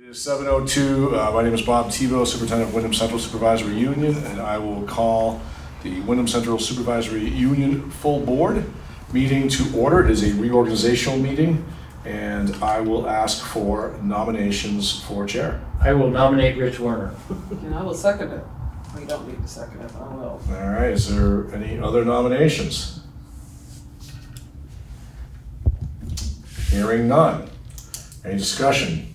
It is 7:02. My name is Bob Tebow, Superintendent of Windham Central Supervisory Union, and I will call the Windham Central Supervisory Union full board meeting to order. It is a reorganizational meeting, and I will ask for nominations for chair. I will nominate Rich Werner. And I will second it. We don't need to second it, but I will. All right, is there any other nominations? Hearing none. Any discussion?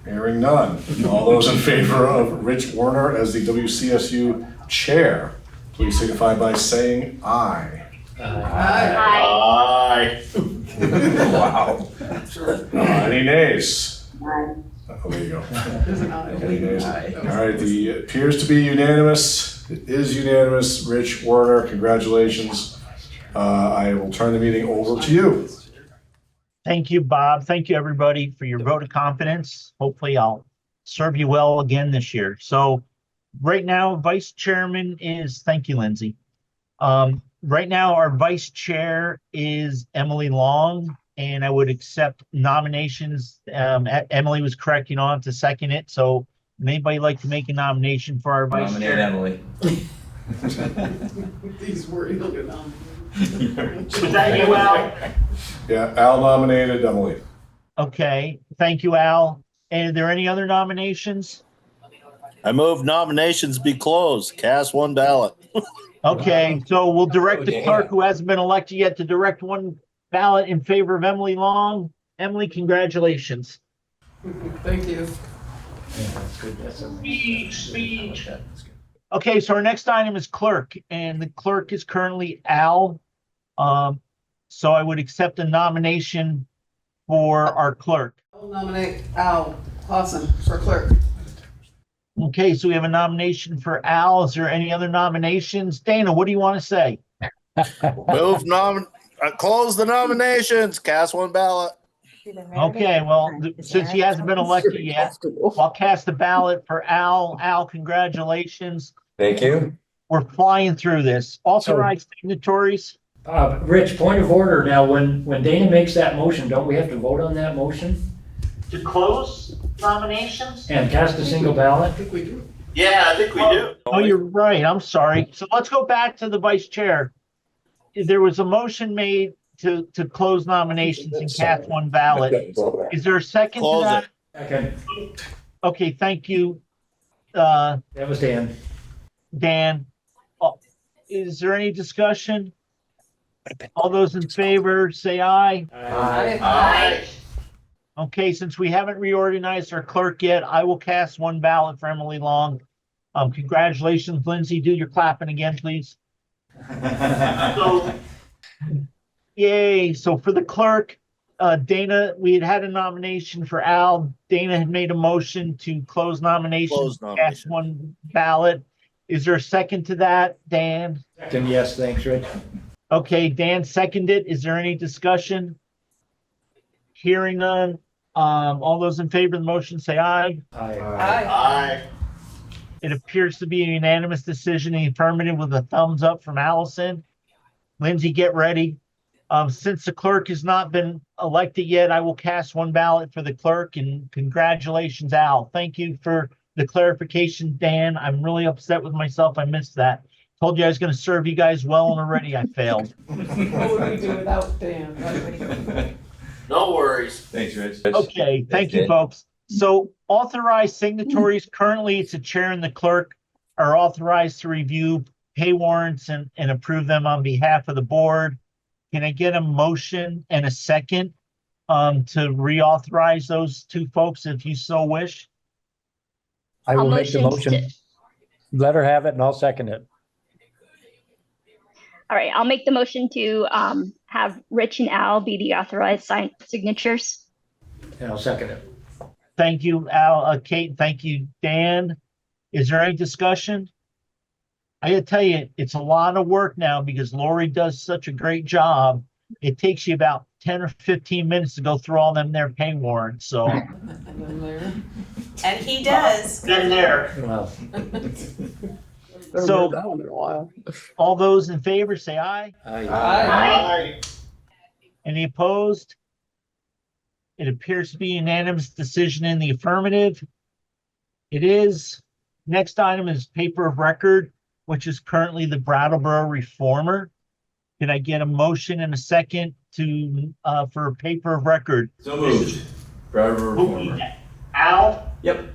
Hearing none. All those in favor of Rich Werner as the WCSU chair, please signify by saying aye. Aye. Aye. Wow. Sure. Any nays? Oh, there you go. There's an aye. Any nays? Aye. All right, it appears to be unanimous. It is unanimous. Rich Werner, congratulations. I will turn the meeting over to you. Thank you, Bob. Thank you, everybody, for your vote of confidence. Hopefully, I'll serve you well again this year. So right now, Vice Chairman is, thank you, Lindsay. Right now, our Vice Chair is Emily Long, and I would accept nominations. Emily was correct, to second it. So would anybody like to make a nomination for our Vice Chair? Nominate Emily. These were illegal. Was that you, Al? Yeah, Al nominated Emily. Okay, thank you, Al. And are there any other nominations? I move nominations be closed. Cast one ballot. Okay, so we'll direct the clerk who hasn't been elected yet to direct one ballot in favor of Emily Long. Emily, congratulations. Thank you. Yeah, that's good. That's a Speech. Okay, so our next item is clerk, and the clerk is currently Al. So I would accept a nomination for our clerk. I'll nominate Al Clausen for clerk. Okay, so we have a nomination for Al. Is there any other nominations? Dana, what do you want to say? Close the nominations. Cast one ballot. Okay, well, since he hasn't been elected yet, I'll cast a ballot for Al. Al, congratulations. Thank you. We're flying through this. Authorized signatories. Rich, point of order. Now, when Dana makes that motion, don't we have to vote on that motion To close nominations? and cast a single ballot? I think we do. Yeah, I think we do. Oh, you're right. I'm sorry. So let's go back to the vice chair. There was a motion made to close nominations and cast one ballot. Is there a second to Close that? Okay, Okay, thank you, that was Dan. Dan. Is there any discussion? All those in favor, say aye. Aye. Okay, since we haven't reorganized our clerk yet, I will cast one ballot for Emily Long. Congratulations, Lindsay. Do your clapping again, please. So, yay. So for the clerk, Dana, we had a nomination for Al. Dana had made a motion to close nominations, Close cast nomination. one ballot. Is there a second to that, Dan? Second, yes, thanks, Rich. Okay, Dan seconded. Is there any discussion? Hearing none. All those in favor of the motion say aye. Aye. Aye. It appears to be a unanimous decision in the affirmative with a thumbs up from Allison. Lindsay, get ready. Since the clerk has not been elected yet, I will cast one ballot for the clerk, and congratulations, Al. Thank you for the clarification, Dan. I'm really upset with myself. I missed that. Told you I was going to serve you guys well, and already I failed. What would we do without Dan? No worries. Thanks, Rich. Okay, thank you, folks. So authorized signatories, currently it's the chair and the clerk are authorized to review pay warrants and approve them on behalf of the board. Can I get a motion and a second to reauthorize those two folks if you so wish? I will make the motion motion. Let her have it and I'll second it. All right, I'll make the motion to have Rich and Al be the authorized signatures. And I'll second it. Thank you, Al, Kate. Thank you, Dan. Is there any discussion? I gotta tell you, it's a lot of work now because Laurie does such a great job. It takes you about 10 or 15 minutes to go through all them their pay warrants. So And he does. been there. Well, So- That one in a while. All those in favor say aye. aye. Aye. Any opposed? It appears to be unanimous decision in the affirmative. It is. Next item is paper of record, which is currently the Brattleboro Reformer. Can I get a motion and a second to, for a paper of record? So moved. Brattleboro Reformer. Al? Yep.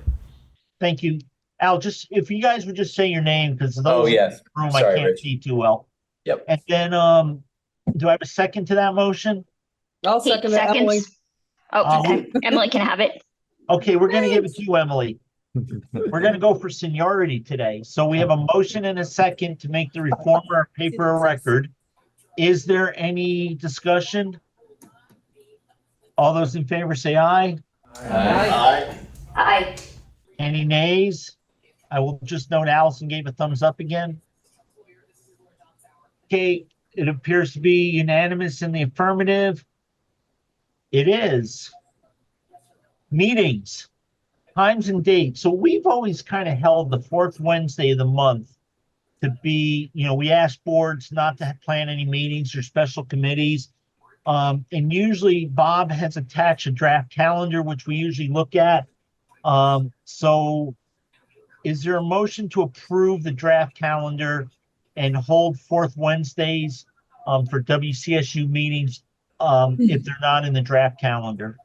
Thank you. Al, just, if you guys would just say your name, because those Oh, in yes. the room Sorry, I can't Rich. see too well. Yep. And then, do I have a second to that motion? I'll Kate second it, Emily. seconds. Oh, okay. Emily can have it. Okay, we're gonna give it to you, Emily. We're gonna go for seniority today. So we have a motion and a second to make the reformer a paper of record. Is there any discussion? All those in favor say aye. Aye. Aye. Any nays? I will just note Allison gave a thumbs up again. Okay, it appears to be unanimous in the affirmative. It is. Meetings, times and dates. So we've always kind of held the fourth Wednesday of the month to be, we ask boards not to plan any meetings or special committees. And usually Bob has attached a draft calendar, which we usually look at. So is there a motion to approve the draft calendar and hold fourth Wednesdays for WCSU meetings if they're not in the draft calendar?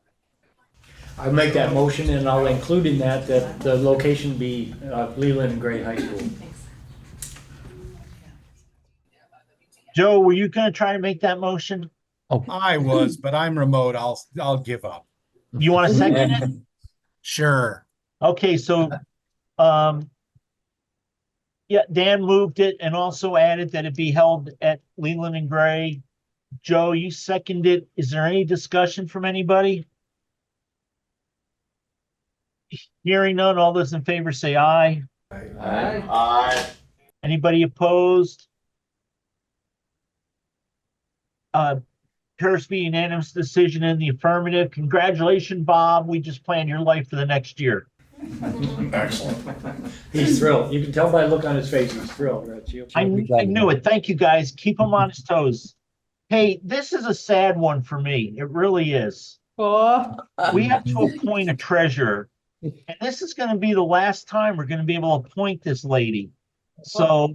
I'll make that motion and I'll include in that the location be Leland and Gray High School. Joe, were you gonna try to make that motion? I was, but I'm remote. I'll give up. You want to second it? Sure. Okay, so, yeah, Dan moved it and also added that it be held at Leland and Gray. Joe, you seconded. Is there any discussion from anybody? Hearing none, all those in favor say aye. Aye. Anybody opposed? Appears to be unanimous decision in the affirmative. Congratulations, Bob. We just planned your life for the next year. Excellent. He's thrilled. You can tell by the look on his face, he's thrilled, Rich. I knew it. Thank you, guys. Keep him on his toes. Hey, this is a sad one for me. It really is. Oh. We have to appoint a treasurer. And this is going to be the last time we're going to be able to appoint this lady. So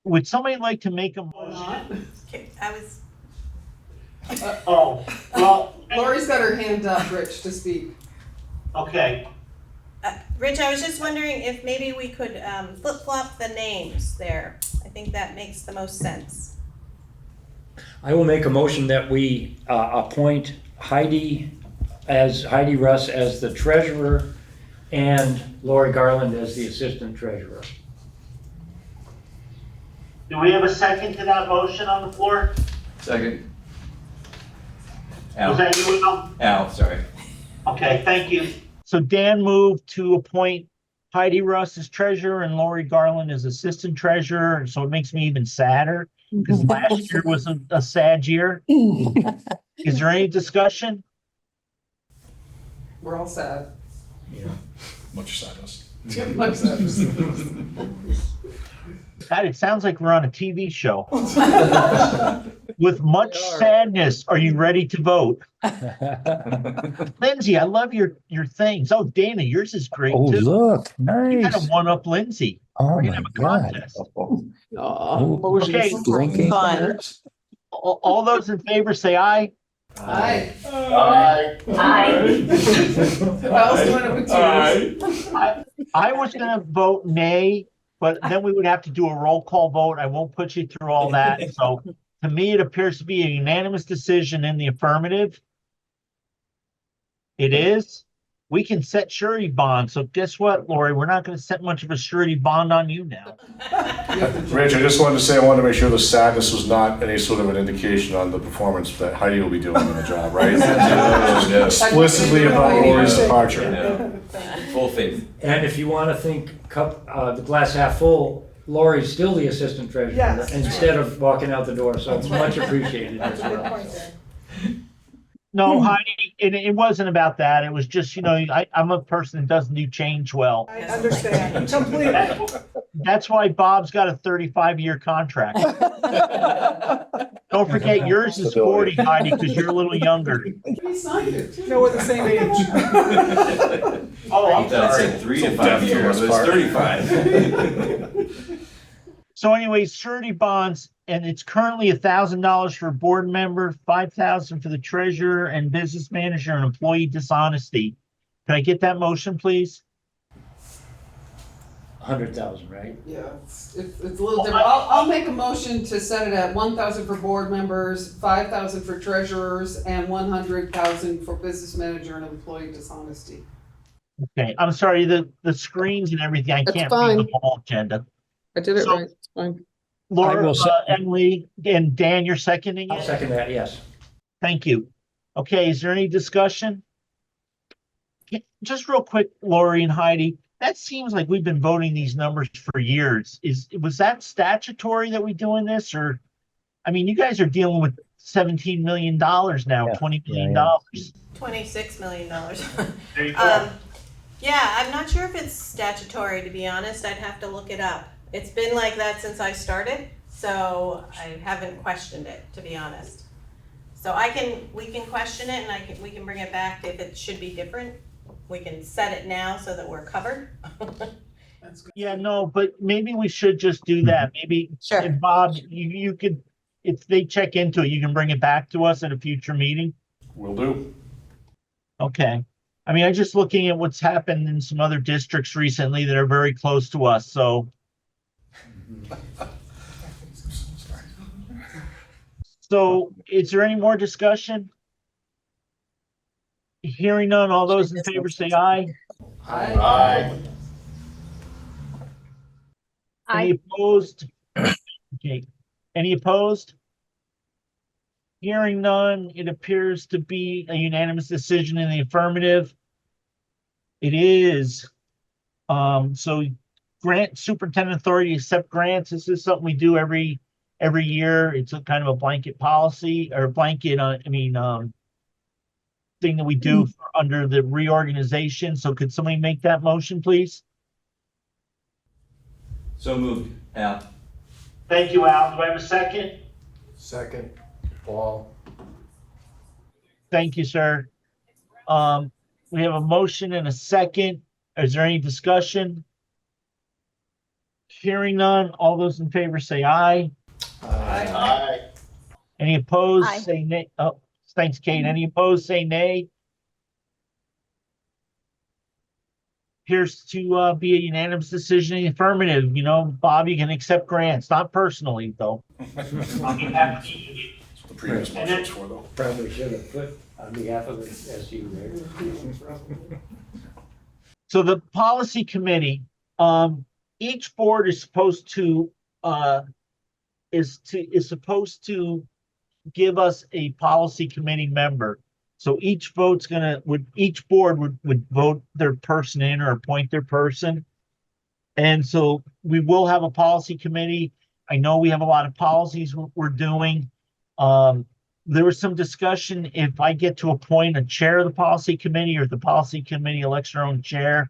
would somebody like to make a motion? Okay, I was, Oh, well, Laurie's got her hand up, Rich, to speak. okay. Rich, I was just wondering if maybe we could flip-flop the names there. I think that makes the most sense. I will make a motion that we appoint Heidi Russ as the treasurer and Laurie Garland as the assistant treasurer. Do we have a second to that motion on the floor? Second. Was that you, Al? Al, sorry. Okay, thank you. So Dan moved to appoint Heidi Russ as treasurer and Laurie Garland as assistant treasurer. So it makes me even sadder because last year was a sad year. Is there any discussion? We're all sad. Yeah. Much sadness. Much sadness. God, it sounds like we're on a TV show. With much sadness, are you ready to vote? Lindsay, I love your things. Oh, Dana, yours is great Oh, too. look, You nice. gotta one up Lindsay. Oh, We're gonna my have a God. contest. Aw, Okay. Blinking. Fun. All those in favor say aye. Aye. Aye. Aye. I was doing it with tears. I was gonna vote nay, but then we would have to do a roll call vote. I won't put you through all that. So to me, it appears to be a unanimous decision in the affirmative. It is. We can set surety bond. So guess what, Laurie? We're not gonna set much of a surety bond on you now. Rich, I just wanted to say, I wanted to make sure the sadness was not any sort of an indication on the performance that Heidi will be doing in the job, right? It was explicitly about Laurie's departure. Full faith. And if you want to think the glass half full, Laurie's still the assistant treasurer Yes. instead of walking out the door. So it's much appreciated as well. No, Heidi, it wasn't about that. It was just, I'm a person that doesn't do change well. I understand completely. That's why Bob's got a 35-year contract. Don't forget, yours is 40, Heidi, because you're a little younger. We signed it. No, we're the same age. Oh, I'm That's sorry. like 3 to 5 years, it was 35. So anyways, surety bonds, and it's currently $1,000 for a board member, $5,000 for the treasurer and business manager and employee dishonesty. Can I get that motion, please? 100,000, right? Yeah, it's a little different. I'll make a motion to set it at 1,000 for board members, 5,000 for treasurers, and 100,000 for business manager and employee dishonesty. Okay, I'm sorry, the screens and everything, I That's can't fine. read the whole agenda. I did it So- right. It's fine. Laura, I will Emily, and Dan, you're seconding I'll it? second that, yes. Thank you. Okay, is there any discussion? Just real quick, Laurie and Heidi, that seems like we've been voting these numbers for years. Was that statutory that we doing this, or, I mean, you guys are dealing with $17 million now, Yeah, $20 million. $26 million. There you go. Yeah, I'm not sure if it's statutory, to be honest. I'd have to look it up. It's been like that since I started, so I haven't questioned it, to be honest. So we can question it, and we can bring it back if it should be different. We can set it now so that we're covered. That's good. Yeah, no, but maybe we should just do that. Maybe, Sure. if Bob, you could, if they check into it, you can bring it back to us at a future meeting. Will do. Okay. I mean, I'm just looking at what's happened in some other districts recently that are very close to us, so. So is there any more discussion? Hearing none, all those in favor say aye. Aye. Any opposed? Okay. Any opposed? Hearing none, it appears to be a unanimous decision in the affirmative. It is. So grant superintendent authority to accept grants. This is something we do every year. It's a kind of a blanket policy or blanket, thing that we do under the reorganization. So could somebody make that motion, please? So moved, Al. Thank you, Al. Do I have a second? Second, Paul. Thank you, sir. We have a motion and a second. Is there any discussion? Hearing none, all those in favor say aye. Aye. Any opposed, Aye. say nay. Oh, thanks, Kate. Any opposed, say nay. Appears to be a unanimous decision in the affirmative. Bob, you can accept grants, not personally, though. That's what the previous motion was for, though. Probably should have put on behalf of the SU there. So the policy committee, each board is supposed to give us a policy committee member. So each board would vote their person in or appoint their person. And so we will have a policy committee. I know we have a lot of policies we're doing. There was some discussion if I get to appoint a chair of the policy committee or if the policy committee elects their own chair.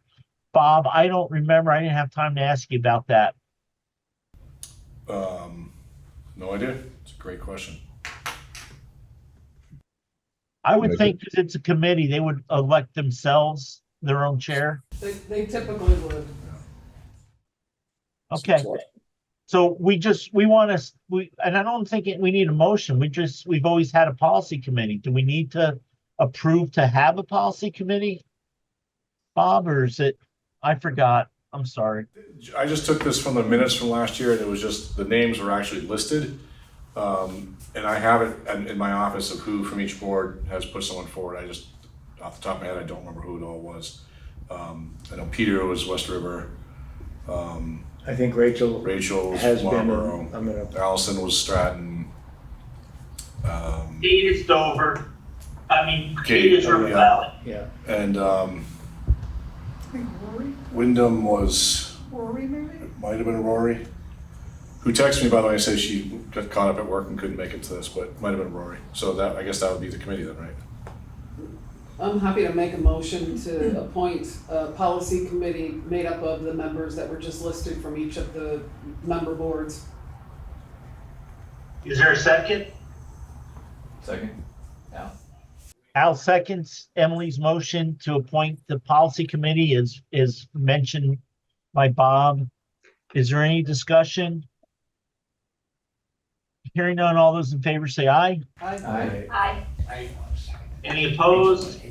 Bob, I don't remember. I didn't have time to ask you about that. No idea. It's a great question. I would think because it's a committee, they would elect themselves their own chair. They typically would. Okay. So and I don't think we need a motion. We've always had a policy committee. Do we need to approve to have a policy committee, Bob, or is it, I forgot. I'm sorry. I just took this from the minutes from last year, and it was just, the names were actually listed. And I have it in my office of who from each board has put someone forward. I just, off the top of my head, I don't remember who it all was. I know Peter was West River. I think Rachel Was has been, Marlboro. Allison was Stratton. Kate is Dover. Kate Kate, is River Valley. yeah. And I think Rory? Windham was, Rory, maybe? it might have been Rory. Who texted me, by the way, and said she got caught up at work and couldn't make it to this, but it might have been Rory. So I guess that would be the committee then, right? I'm happy to make a motion to appoint a policy committee made up of the members that were just listed from each of the member boards. Is there a second? Second. Al. Al seconds Emily's motion to appoint the policy committee as mentioned by Bob. Is there any discussion? Hearing none, all those in favor say aye. Aye. Aye. Any opposed?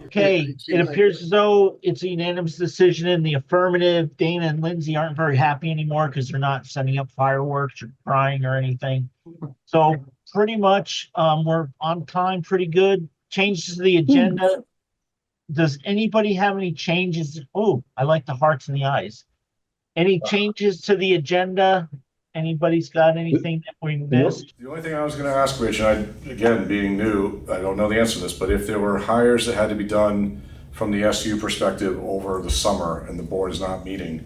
Okay, it appears as though it's a unanimous decision in the affirmative. Dana and Lindsay aren't very happy anymore because they're not setting up fireworks or crying or anything. So pretty much, we're on time pretty good. Changes to the agenda. Does anybody have any changes? Oh, I like the hearts and the eyes. Any changes to the agenda? Anybody's got anything that we missed? The only thing I was gonna ask, Rich, and I, again, being new, I don't know the answer to this, but if there were hires that had to be done from the SU perspective over the summer and the board is not meeting,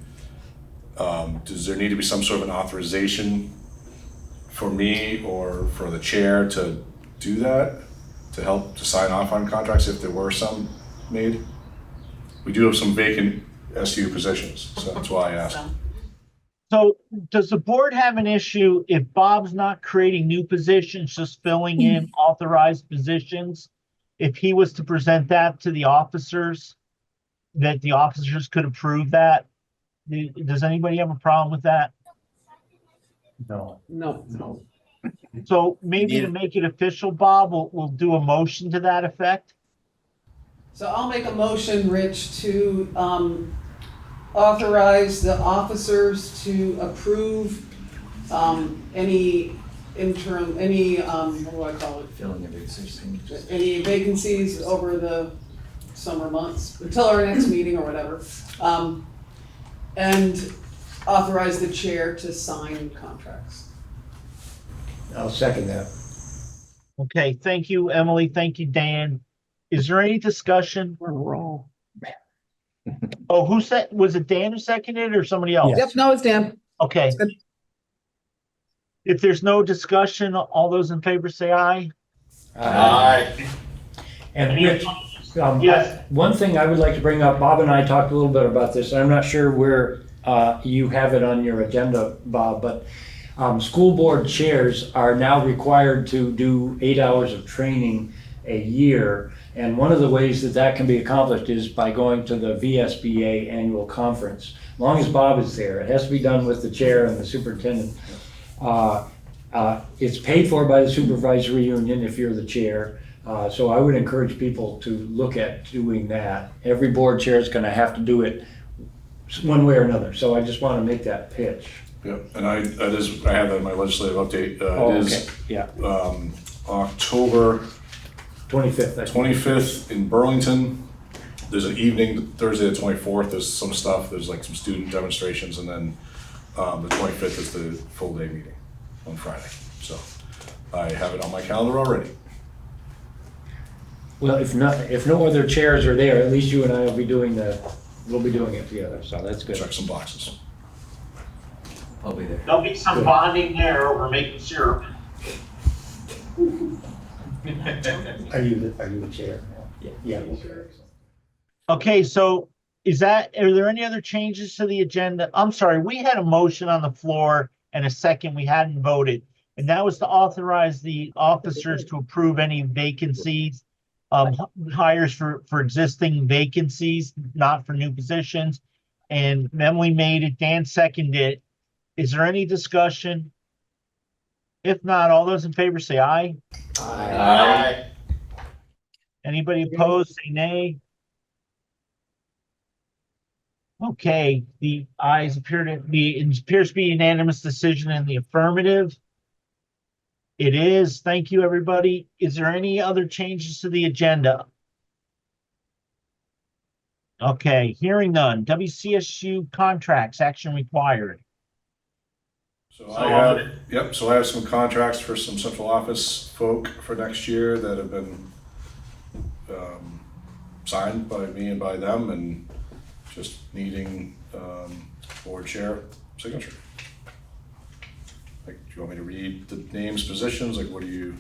does there need to be some sort of an authorization for me or for the chair to do that? To help to sign off on contracts if there were some made? We do have some vacant SU positions, so that's why I asked. So does the board have an issue if Bob's not creating new positions, just filling in authorized positions? If he was to present that to the officers, that the officers could approve that? Does anybody have a problem with that? No. No. So maybe to make it official, Bob, we'll do a motion to that effect. So I'll make a motion, Rich, to authorize the officers to approve any interim, what do I call it? Filling of existing. Any vacancies over the summer months, until our next meeting or whatever. And authorize the chair to sign contracts. I'll second that. Okay, thank you, Emily. Thank you, Dan. Is there any discussion? We're wrong. Oh, who said, was it Dan who seconded it or somebody else? Yep, no, it's Dan. Okay. good. If there's no discussion, all those in favor say aye. And Rich, Yes. one thing I would like to bring up, Bob and I talked a little bit about this, and I'm not sure where you have it on your agenda, Bob, but school board chairs are now required to do 8 hours of training a year. And one of the ways that that can be accomplished is by going to the VSBA annual conference. As long as Bob is there, it has to be done with the chair and the superintendent. It's paid for by the supervisory union if you're the chair. So I would encourage people to look at doing that. Every board chair is gonna have to do it one way or another. So I just wanna make that pitch. Yep, and I have that in my legislative update. Oh, It okay, is yeah, October 25th. I think. 25th in Burlington. There's an evening, Thursday the 24th, there's some stuff, there's like some student demonstrations, and then the 25th is the full day meeting on Friday. So I have it on my calendar already. Well, if no other chairs are there, at least you and I will be doing we'll be doing it together, so that's good. Check some boxes. I'll be there. There'll be some bonding there over making syrup. Are you the chair? Yeah. Okay, so are there any other changes to the agenda? I'm sorry, we had a motion on the floor and a second, we hadn't voted. And that was to authorize the officers to approve any vacancies, hires for existing vacancies, not for new positions. And Emily made it, Dan seconded it. Is there any discussion? If not, all those in favor say aye. Aye. Anybody opposed, say nay. Okay, the ayes it appears to be unanimous decision in the affirmative. It is. Thank you, everybody. Is there any other changes to the agenda? Okay, hearing none. WCSU contracts, action required. So I have some contracts for some central office folk for next year that have been signed by me and by them, and just needing board chair signature. Like, do you want me to read the names, positions? Like, what do you?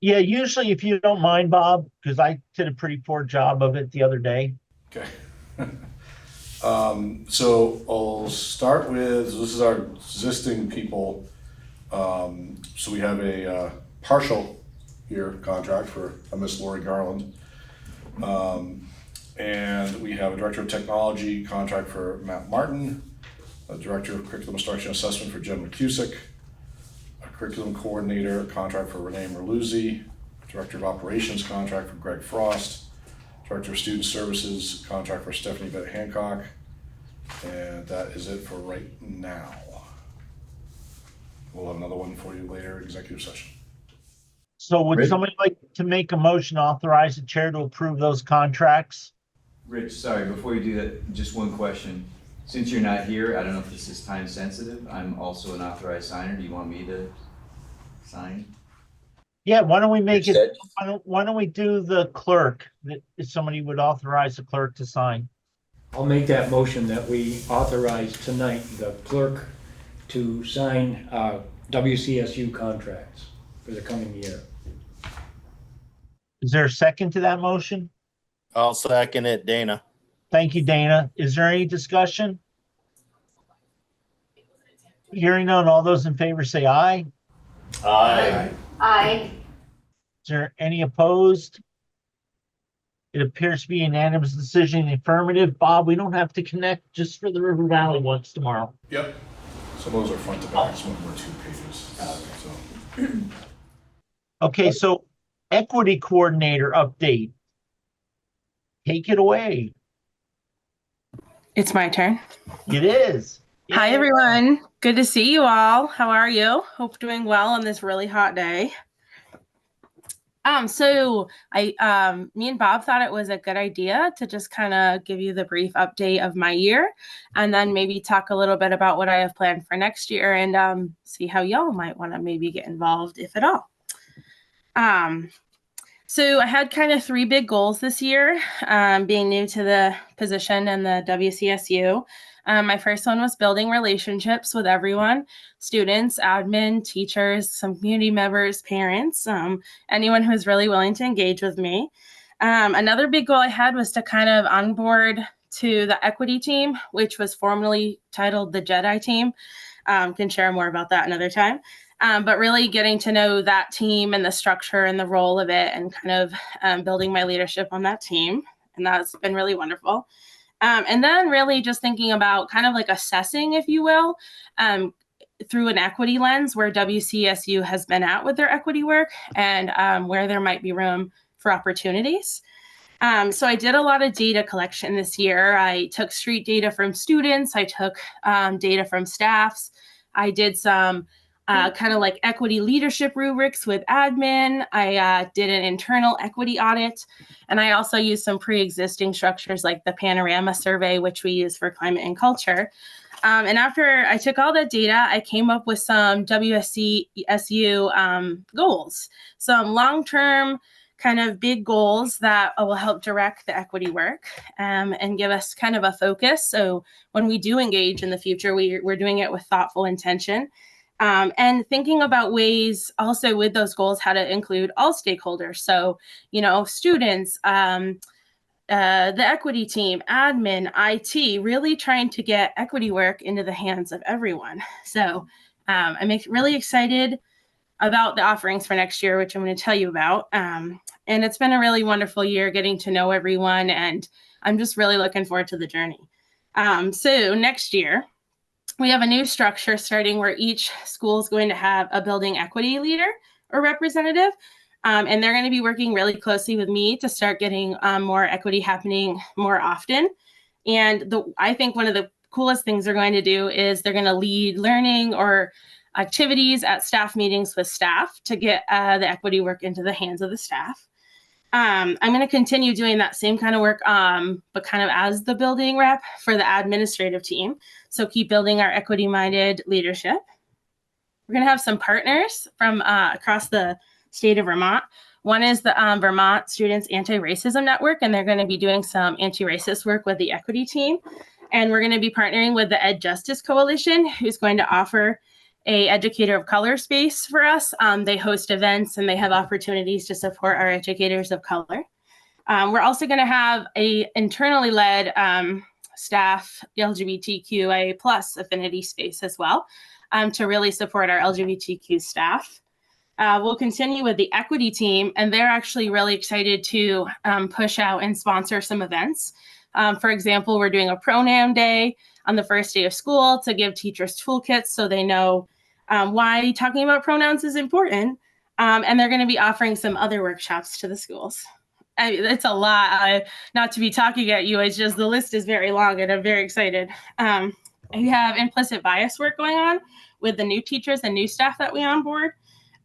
Yeah, usually if you don't mind, Bob, because I did a pretty poor job of it the other day. Okay. So I'll start with, this is our existing people. So we have a partial year contract for Miss Laurie Garland. And we have a Director of Technology contract for Matt Martin, a Director of Curriculum Instruction Assessment for Jen McCusick, a Curriculum Coordinator contract for Renee Merluzzi, Director of Operations contract for Greg Frost, Director of Student Services contract for Stephanie Bett Hancock, and that is it for right now. We'll have another one for you later, executive session. So would Rich? somebody like to make a motion to authorize the chair to approve those contracts? Rich, sorry, before you do that, just one question. Since you're not here, I don't know if this is time sensitive. I'm also an authorized signer. Do you want me to sign? Yeah, why don't we make Rich it, said- why don't we do the clerk, if somebody would authorize the clerk to sign? I'll make that motion that we authorize tonight the clerk to sign WCSU contracts for the coming year. Is there a second to that motion? I'll second it, Dana. Thank you, Dana. Is there any discussion? Hearing none, all those in favor say aye. Aye. Aye. Is there any opposed? It appears to be a unanimous decision in the affirmative. Bob, we don't have to connect just for the River Valley ones tomorrow. Yep. Some of those are front to back, some of them are 2 pages. So. Okay, so equity coordinator update. Take it away. It's my turn. It is. Hi, Yay. everyone. Good to see you all. How are you? Hope doing well on this really hot day. Me and Bob thought it was a good idea to just kind of give you the brief update of my year and then maybe talk a little bit about what I have planned for next year and see how y'all might want to maybe get involved, if at all. So I had kind of 3 big goals this year, being new to the position in the WCSU. My first one was building relationships with everyone, students, admin, teachers, some community members, parents, anyone who's really willing to engage with me. Another big goal I had was to kind of onboard to the equity team, which was formerly titled the Jedi team. Can share more about that another time. But really getting to know that team and the structure and the role of it and kind of building my leadership on that team. And that's been really wonderful. And then really just thinking about kind of like assessing, if you will, through an equity lens where WCSU has been at with their equity work and where there might be room for opportunities. So I did a lot of data collection this year. I took street data from students. I took data from staffs. I did some kind of like equity leadership rubrics with admin. I did an internal equity audit. And I also used some pre-existing structures like the Panorama survey, which we use for climate and culture. And after I took all that data, I came up with some WCSU goals, some long-term kind of big goals that will help direct the equity work and give us kind of a focus. So when we do engage in the future, we're doing it with thoughtful intention. And thinking about ways also with those goals, how to include all stakeholders. So, students, the equity team, admin, IT, really trying to get equity work into the hands of everyone. So I'm really excited about the offerings for next year, which I'm going to tell you about. And it's been a really wonderful year getting to know everyone. And I'm just really looking forward to the journey. So next year, we have a new structure starting where each school is going to have a building equity leader or representative. And they're going to be working really closely with me to start getting more equity happening more often. And I think one of the coolest things they're going to do is they're going to lead learning or activities at staff meetings with staff to get the equity work into the hands of the staff. I'm going to continue doing that same kind of work, but kind of as the building rep for the administrative team. So keep building our equity-minded leadership. We're going to have some partners from across the state of Vermont. One is the Vermont Students Anti-Racism Network, and they're going to be doing some anti-racist work with the equity team. And we're going to be partnering with the Ed Justice Coalition, who's going to offer a educator of color space for us. They host events and they have opportunities to support our educators of color. We're also going to have a internally led staff LGBTQIA plus affinity space as well to really support our LGBTQ staff. We'll continue with the equity team, and they're actually really excited to push out and sponsor some events. For example, we're doing a pronoun day on the first day of school to give teachers toolkits so they know why talking about pronouns is important. And they're going to be offering some other workshops to the schools. It's a lot, not to be talking at you, it's just the list is very long and I'm very excited. We have implicit bias work going on with the new teachers and new staff that we onboard.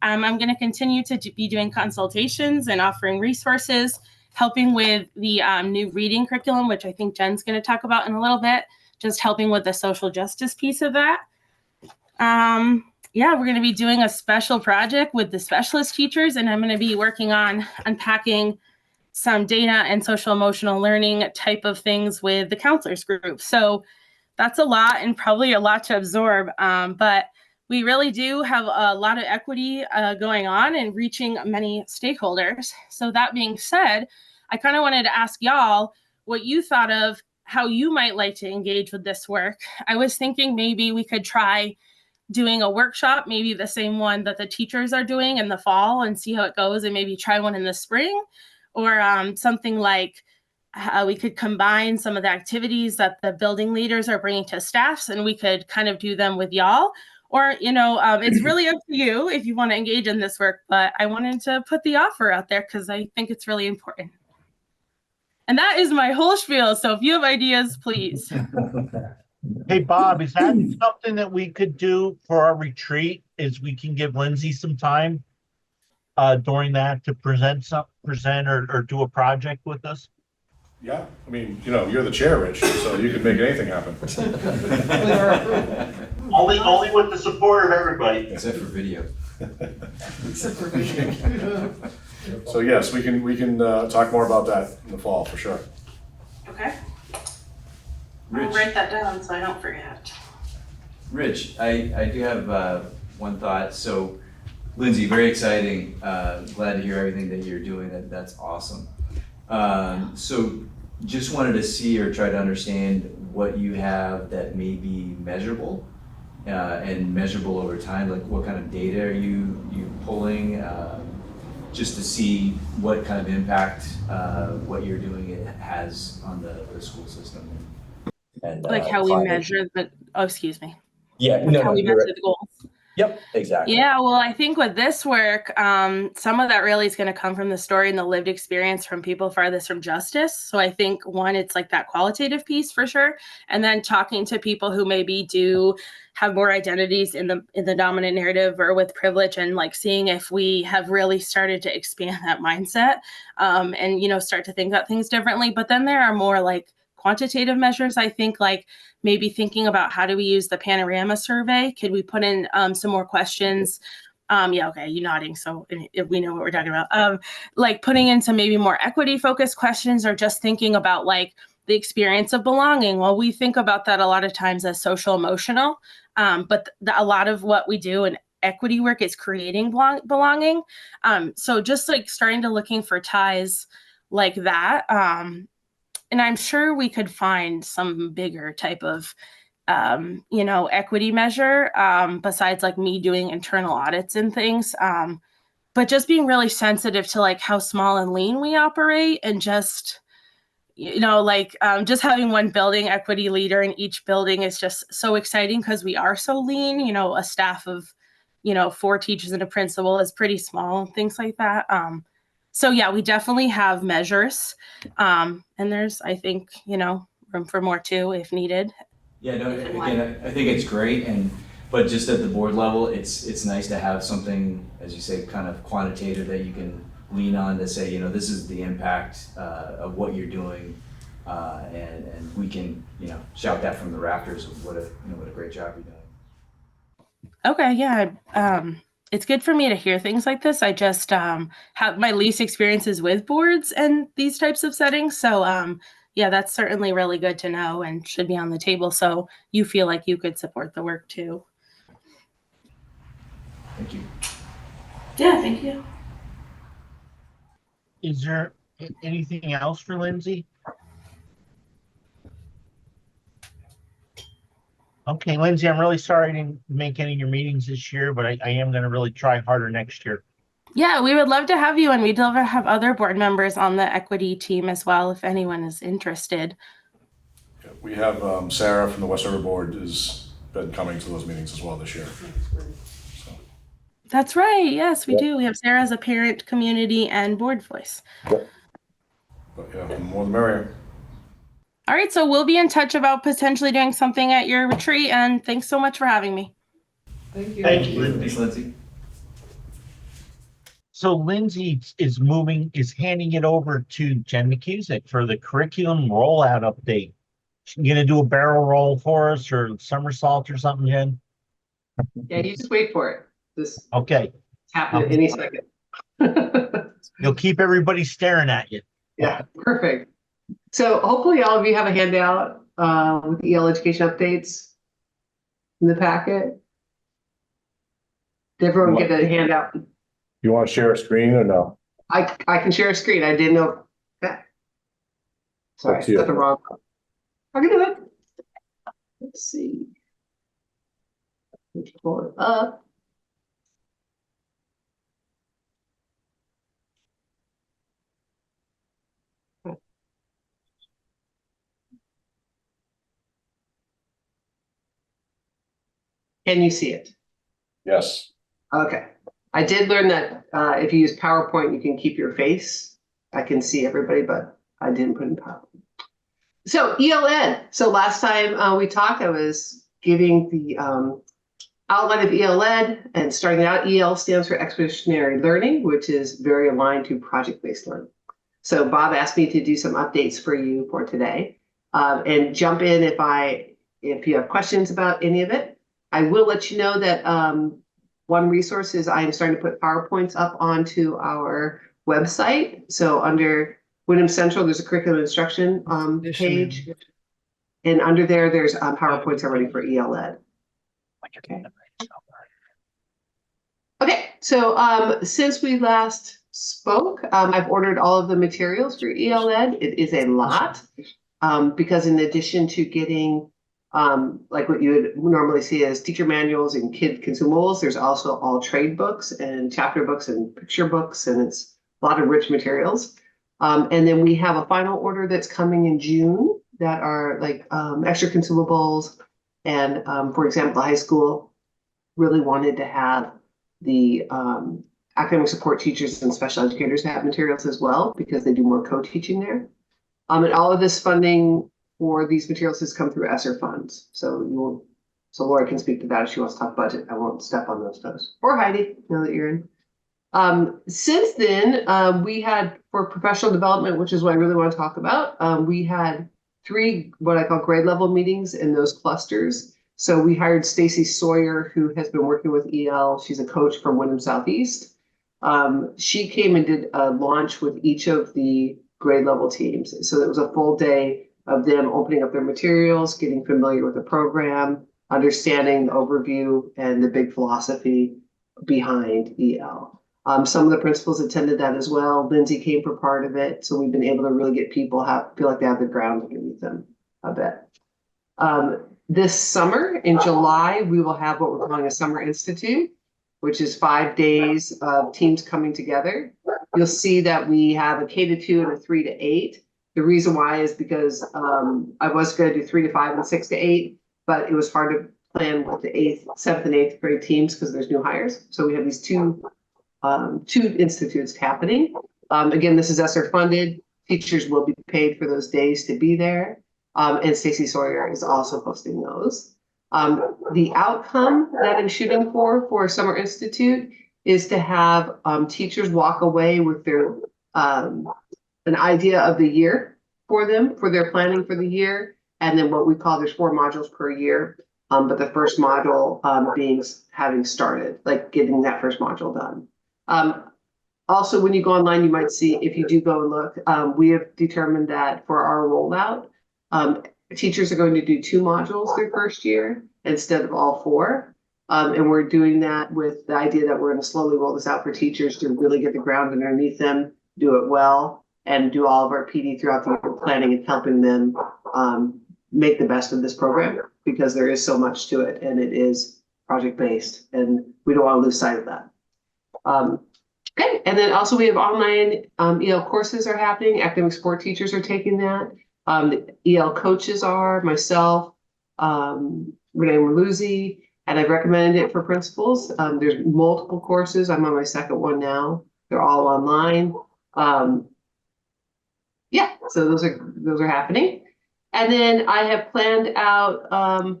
I'm going to continue to be doing consultations and offering resources, helping with the new reading curriculum, which I think Jen's going to talk about in a little bit, just helping with the social justice piece of that. Yeah, we're going to be doing a special project with the specialist teachers, and I'm going to be working on unpacking some data and social emotional learning type of things with the counselors group. So that's a lot and probably a lot to absorb, but we really do have a lot of equity going on and reaching many stakeholders. So that being said, I kind of wanted to ask y'all what you thought of how you might like to engage with this work. I was thinking maybe we could try doing a workshop, maybe the same one that the teachers are doing in the fall and see how it goes, and maybe try one in the spring, or something like we could combine some of the activities that the building leaders are bringing to staffs and we could kind of do them with y'all. Or, it's really up to you if you want to engage in this work, but I wanted to put the offer out there because I think it's really important. And that is my whole spiel. So if you have ideas, please. Hey, Bob, is that something that we could do for our retreat? Is we can give Lindsay some time during that to present or do a project with us? Yeah, I mean, you're the chair, Rich, so you can make anything happen. Only with the support of everybody. Except for video. Except for video. So yes, we can talk more about that in the fall for sure. Okay. Rich, I'll write that down so I don't forget. Rich, I do have one thought. So, Lindsay, very exciting. Glad to hear everything that you're doing. That's awesome. So, just wanted to see or try to understand what you have that may be measurable and measurable over time. Like, what kind of data are you pulling? Just to see what kind of impact what you're doing it has on the school system. And Like how we climate. measure the, excuse me. Yeah, Like how we you're measure right. the goals. Yep, exactly. Yeah, well, I think with this work, some of that really is going to come from the story and the lived experience from people farthest from justice. So I think one, it's like that qualitative piece for sure, and then talking to people who maybe do have more identities in the dominant narrative or with privilege, and like seeing if we have really started to expand that mindset, and start to think about things differently. But then there are more like quantitative measures. I think like maybe thinking about how do we use the panorama survey? Could we put in some more questions? Yeah, okay, you nodding, so we know what we're talking about. Like putting in some maybe more equity focused questions, or just thinking about like the experience of belonging. Well, we think about that a lot of times as social emotional, but a lot of what we do in equity work is creating belonging. So just like starting to looking for ties like that. And I'm sure we could find some bigger type of, equity measure besides like me doing internal audits and things. But just being really sensitive to like how small and lean we operate, and just, just having one building equity leader in each building is just so exciting because we are so lean. A staff of, 4 teachers and a principal is pretty small and things like that. So yeah, we definitely have measures, and there's, I think, room for more too if needed. Yeah, no, again, I think it's great, but just at the board level, it's nice to have something, as you say, kind of quantitative that you can lean on to say, this is the impact of what you're doing, and we can, shout that from the rafters of what a great job you're doing. Okay, yeah. It's good for me to hear things like this. I just have my least experiences with boards and these types of settings. So yeah, that's certainly really good to know and should be on the table. So you feel like you could support the work too. Thank you. Yeah, thank you. Is there anything else for Lindsay? Okay, Lindsay, I'm really sorry I didn't make any of your meetings this year, but I am gonna really try harder next year. Yeah, we would love to have you, and we'd love to have other board members on the equity team as well, if anyone is interested. We have Sarah from the West River Board has been coming to those meetings as well this year. So, That's right. Yes, we do. We have Sarah as a parent, community, and board voice. but yeah, the more the merrier. All right, so we'll be in touch about potentially doing something at your retreat, and thanks so much for having me. Thank you. Thank you. Thanks, Lindsay. So Lindsay is handing it over to Jen McCusick for the curriculum rollout update. You gonna do a barrel roll for us or somersault or something, Jen? Yeah, you just wait for it. This Okay, happen any second. you'll keep everybody staring at you. Yeah, perfect. So hopefully all of you have a handout with EL education updates in the packet. Did everyone get a handout? You want to share a screen or no? I can share a screen. I didn't know. Sorry, Up to you. got the wrong one. I can do it. Let's see. Let's pull it up. Can you see it? Yes. Okay. I did learn that if you use PowerPoint, you can keep your face. I can see everybody, but I didn't put in PowerPoint. So ELN. So last time we talked, I was giving the outline of ELN and starting out. EL stands for Expeditionary Learning, which is very aligned to project-based learning. So Bob asked me to do some updates for you for today, and jump in if you have questions about any of it. I will let you know that one resource is I am starting to put PowerPoints up onto our website. So under Windham Central, there's a curriculum instruction page. And under there, there's PowerPoints already for ELN. Okay, so since we last spoke, I've ordered all of the materials for ELN. It is a lot because in addition to getting like what you would normally see as teacher manuals and kid consumables, there's also all trade books and chapter books and picture books, and it's a lot of rich materials. And then we have a final order that's coming in June that are like extra consumables. And for example, the high school really wanted to have the academic support teachers and special educators have materials as well because they do more co-teaching there. And all of this funding for these materials has come through ESSER funds. So Laurie can speak to that if she wants to talk budget. I won't step on those toes. Or Heidi, now that you're in. Since then, we had for professional development, which is what I really want to talk about, we had 3 what I call grade level meetings in those clusters. So we hired Stacy Sawyer, who has been working with EL. She's a coach from Windham Southeast. She came and did a launch with each of the grade level teams. So it was a full day of them opening up their materials, getting familiar with the program, understanding the overview and the big philosophy behind EL. Some of the principals attended that as well. Lindsay came for part of it. So we've been able to really get people feel like they have the ground underneath them a bit. This summer in July, we will have what we're calling a Summer Institute, which is 5 days of teams coming together. You'll see that we have a K-2 and a 3 to 8. The reason why is because I was going to do 3 to 5 and 6 to 8, but it was hard to plan with the 7th and 8th grade teams because there's new hires. So we have these two institutes happening. Again, this is ESSER funded. Teachers will be paid for those days to be there. And Stacy Sawyer is also hosting those. The outcome that I'm shooting for Summer Institute is to have teachers walk away with their an idea of the year for them, for their planning for the year. And then what we call, there's 4 modules per year. But the first module being having started, like getting that first module done. Also, when you go online, you might see, if you do go and look, we have determined that for our rollout, teachers are going to do 2 modules their first year instead of all 4. And we're doing that with the idea that we're going to slowly roll this out for teachers to really get the ground underneath them, do it well, and do all of our PD throughout the year planning and helping them make the best of this program, because there is so much to it and it is project-based, and we don't want to lose sight of that. Okay, and then also we have online EL courses are happening. Academic support teachers are taking that. The EL coaches are, myself, Renee Merluzzi, and I've recommended it for principals. There's multiple courses. I'm on my second one now. They're all online. Yeah, so those are happening. And then I have planned out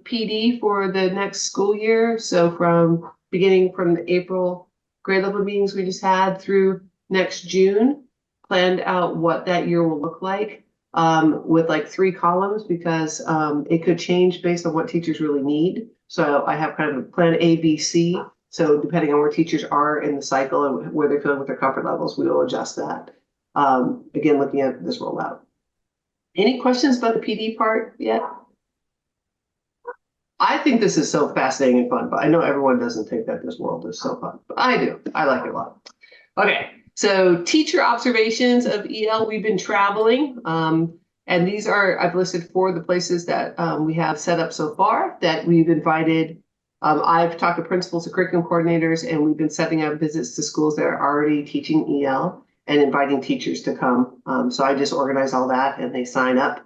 PD for the next school year. So beginning from the April grade level meetings we just had through next June, planned out what that year will look like with like 3 columns, because it could change based on what teachers really need. So I have kind of a plan A, B, C. So depending on where teachers are in the cycle and where they're feeling with their comfort levels, we will adjust that. Again, looking at this rollout. Any questions about the PD part yet? I think this is so fascinating and fun, but I know everyone doesn't think that this world is so fun, but I do. I like it a lot. Okay, so teacher observations of EL. We've been traveling, and these are, I've listed 4 of the places that we have set up so far that we've invited. I've talked to principals and curriculum coordinators, and we've been setting up visits to schools that are already teaching EL and inviting teachers to come. So I just organize all that, and they sign up.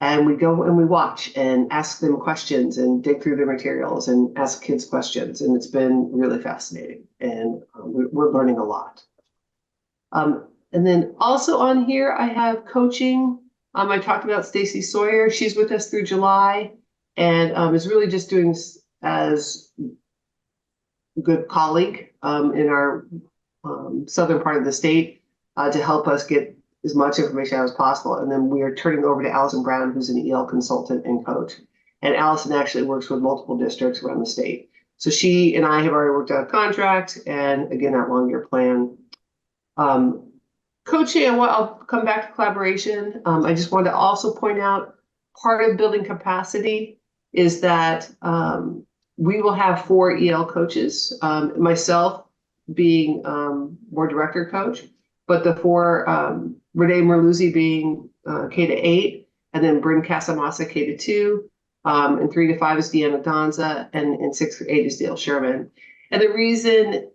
And we go and we watch and ask them questions and dig through their materials and ask kids questions. And it's been really fascinating. And we're learning a lot. And then also on here, I have coaching. I talked about Stacy Sawyer. She's with us through July and is really just doing as a good colleague in our southern part of the state to help us get as much information as possible. And then we are turning over to Allison Brown, who's an EL consultant and coach. And Allison actually works with multiple districts around the state. So she and I have already worked out a contract and again, that long-year plan. Coaching, I'll come back to collaboration. I just wanted to also point out part of building capacity is that we will have 4 EL coaches, myself being board director coach, but the 4, Renee Merluzzi being K-8, and then Bryn Casamassa K-2, and 3 to 5 is Deanna Donza, and 6 to 8 is Dale Sherman. And the reason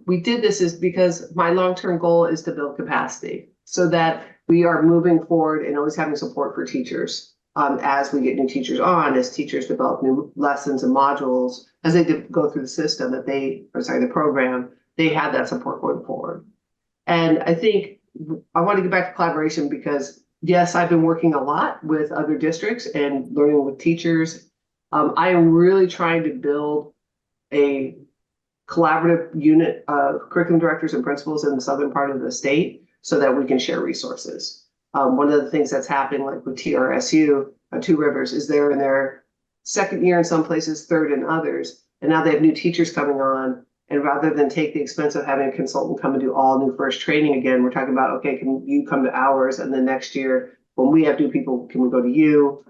we did this is because my long-term goal is to build capacity so that we are moving forward and always having support for teachers as we get new teachers on, as teachers develop new lessons and modules, as they go through the system the program, they have that support going forward. And I think I want to get back to collaboration because, yes, I've been working a lot with other districts and learning with teachers. I am really trying to build a collaborative unit of curriculum directors and principals in the southern part of the state so that we can share resources. One of the things that's happening, like with TRSU, Two Rivers, is they're in their 2nd year in some places, 3rd in others, and now they have new teachers coming on. And rather than take the expense of having a consultant come and do all new first training again, we're talking about, okay, can you come to ours? And then next year, when we have new people, can we go to you?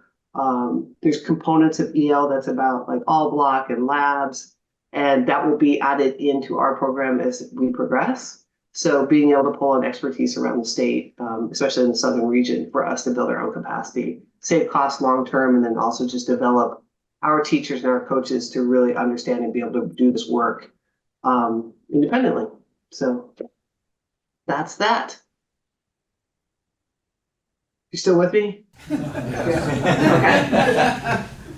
There's components of EL that's about like all block and labs, and that will be added into our program as we progress. So being able to pull in expertise around the state, especially in the southern region, for us to build our own capacity, save costs long-term, and then also just develop our teachers and our coaches to really understand and be able to do this work independently. So that's that. You still with me? Yeah.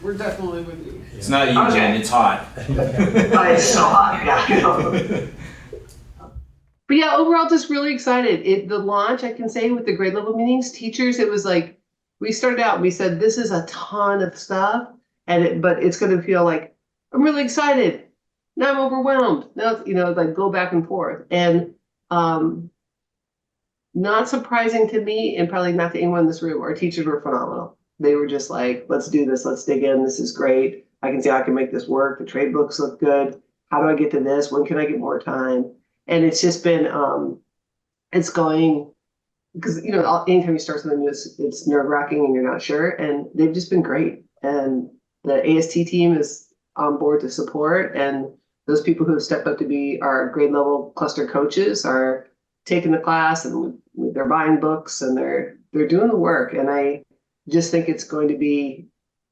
We're definitely with you. It's not you, Jen, it's hot. It's so hot, yeah. But yeah, overall, just really excited. The launch, I can say, with the grade level meetings, teachers, it was like, we started out, we said, this is a ton of stuff, but it's going to feel like, I'm really excited. Now I'm overwhelmed. Now, like go back and forth. And not surprising to me, and probably not to anyone in this room, our teachers were phenomenal. They were just like, let's do this. Let's dig in. This is great. I can see how I can make this work. The trade books look good. How do I get to this? When can I get more time? And it's just been, it's going, because, anytime you start something new, it's nerve wracking and you're not sure. And they've just been great. And the AST team is on board to support, and those people who have stepped up to be our grade level cluster coaches are taking the class, and they're buying books, and they're doing the work. And I just think it's going to be,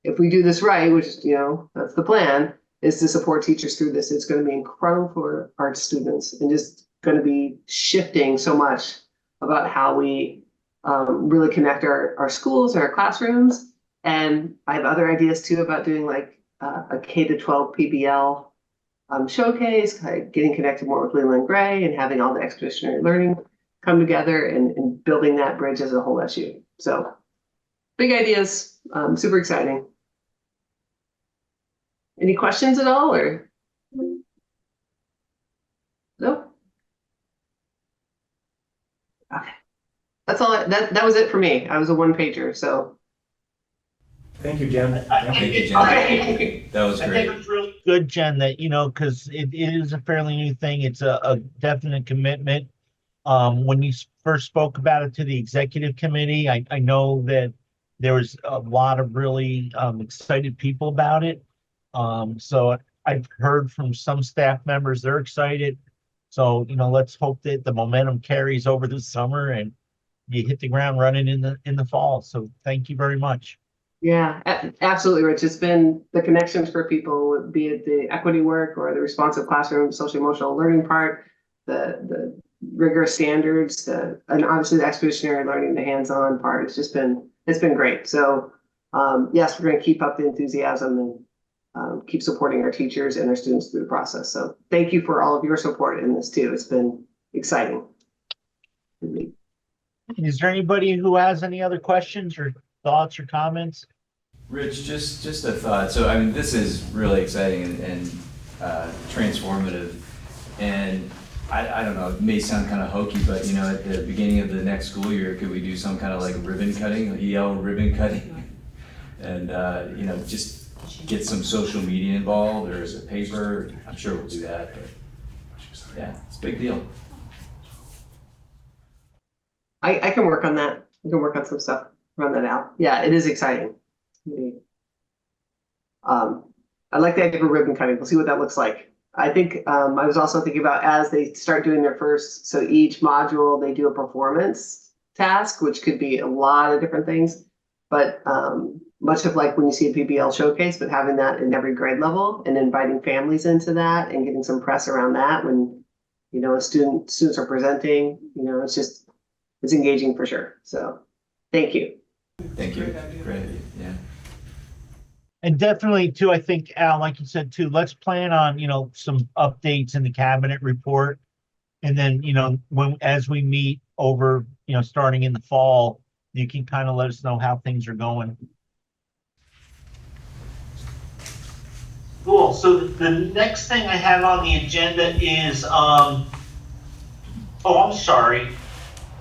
if we do this right, which, you know, that's the plan, is to support teachers through this. It's going to be incredible for our students, and just going to be shifting so much about how we really connect our schools and our classrooms. And I have other ideas too about doing like a K-12 PBL showcase, getting connected more with Leland Gray and having all the expeditionary learning come together and building that bridge as a whole SU. So big ideas, super exciting. Any questions at all, or? No? Okay. That's all, that was it for me. I was a one pager, so. Thank you, Jen. Thank you, Jen. Okay. That was I great. think it's really good, Jen, that, you know, because it is a fairly new thing. It's a definite commitment. When you first spoke about it to the executive committee, I know that there was a lot of really excited people about it. So I've heard from some staff members, they're excited. So, you know, let's hope that the momentum carries over the summer and you hit the ground running in the fall. So thank you very much. Yeah, absolutely, Rich. It's been the connections for people, be it the equity work or the responsive classroom, social emotional learning part, the rigorous standards, and obviously the expeditionary learning, the hands-on part. It's been great. So yes, we're going to keep up the enthusiasm and keep supporting our teachers and our students through the process. So thank you for all of your support in this too. It's been exciting. Is there anybody who has any other questions or thoughts or comments? Rich, just a thought. So, I mean, this is really exciting and transformative. And I don't know, it may sound kind of hokey, but, you know, at the beginning of the next school year, could we do some kind of like ribbon cutting, EL ribbon cutting? And, you know, just get some social media involved, or as a paper. I'm sure we'll do that, but yeah, it's a big deal. I can work on that. I can work on some stuff, run that out. Yeah, it is exciting. I like the idea of a ribbon cutting. We'll see what that looks like. I think I was also thinking about as they start doing their first, so each module, they do a performance task, which could be a lot of different things, but much of like when you see a PBL showcase, but having that in every grade level and inviting families into that and getting some press around that when, you know, students are presenting, you know, it's engaging for sure. So thank you. Thank you. Great idea. Yeah. And definitely too, I think, Al, like you said too, let's plan on, you know, some updates in the cabinet report. And then, you know, as we meet over, you know, starting in the fall, you can kind of let us know how things are going. Cool. So the next thing I have on the agenda is, oh, I'm sorry.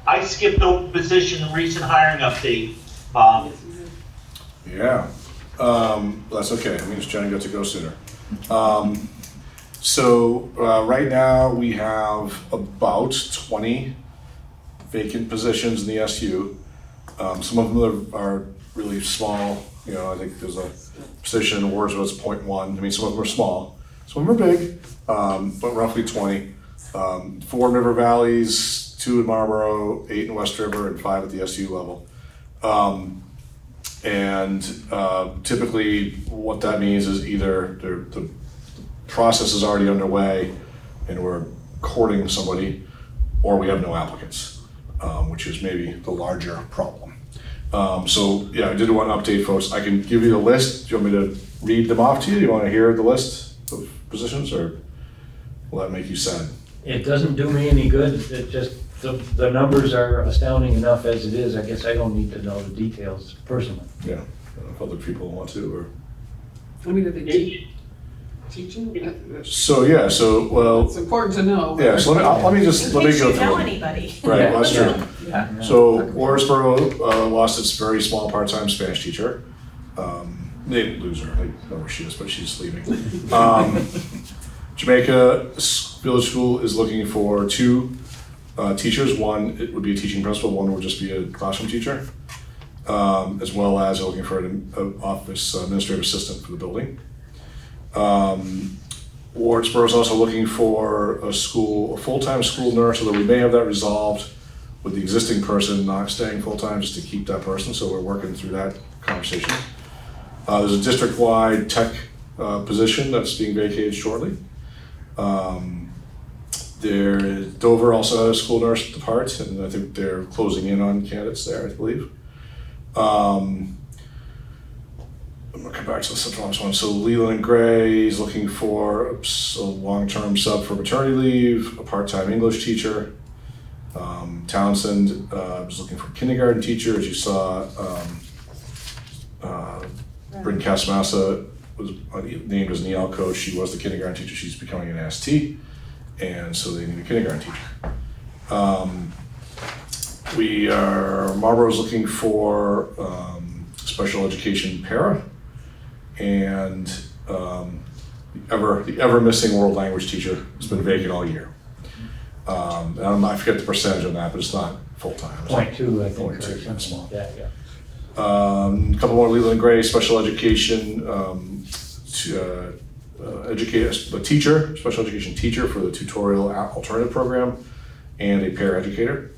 I skipped open position and recent hiring update, Bob. Yeah, that's okay. It means Jenny got to go sooner. Right now we have about 20 vacant positions in the SU. Some of them are really small. You know, I think there's a position in Warsville that's 0.1. I mean, some of them are small, some of them are big, but roughly 20. 4 in River Valleys, 2 in Marlboro, 8 in West River, and 5 at the SU level. Typically what that means is either the process is already underway and we're courting somebody, or we have no applicants, which is maybe the larger problem. Yeah, I did want to update folks. I can give you the list. Do you want me to read them off to you? Do you want to hear the list of positions, or will that make you sad? It doesn't do me any good. It just, the numbers are astounding enough as it is. I guess I don't need to know the details personally. Yeah, I don't know if other people want to, or. I mean, are they teaching? Well. It's important to know. Yeah, so let me In go case through you know them. anybody. Right, Yeah. well, that's true. Yeah. So Warrisboro lost its very small part-time Spanish teacher. They didn't lose her, I don't know where she is, but she's leaving. Jamaica Village School is looking for 2 teachers. One, it would be a teaching principal, one would just be a classroom teacher. As well as looking for an office administrative assistant for the building. Wardsboro is also looking for a full-time school nurse, although we may have that resolved with the existing person not staying full-time, just to keep that person, so we're working through that conversation. There's a district-wide tech position that's being vacated shortly. Dover also has a school nurse depart, and I think they're closing in on candidates there, I believe. I'm gonna come back to the central office one. So Leland and Gray is looking for a long-term sub for maternity leave, a part-time English teacher. Townsend is looking for a kindergarten teacher. As you saw, Bryn Casmassa was named as an EL coach. She was the kindergarten teacher. She's becoming an ST, and so they need a kindergarten teacher. Marlboro's looking for special education para, and the ever missing world language teacher has been vacant all year. I forget the percentage on that, but it's not full-time. 0.2, I think. 0.2, or something small. like that, yeah. A couple more Leland and Gray, special education, special education teacher for the tutorial alternative program, and a paraeducator.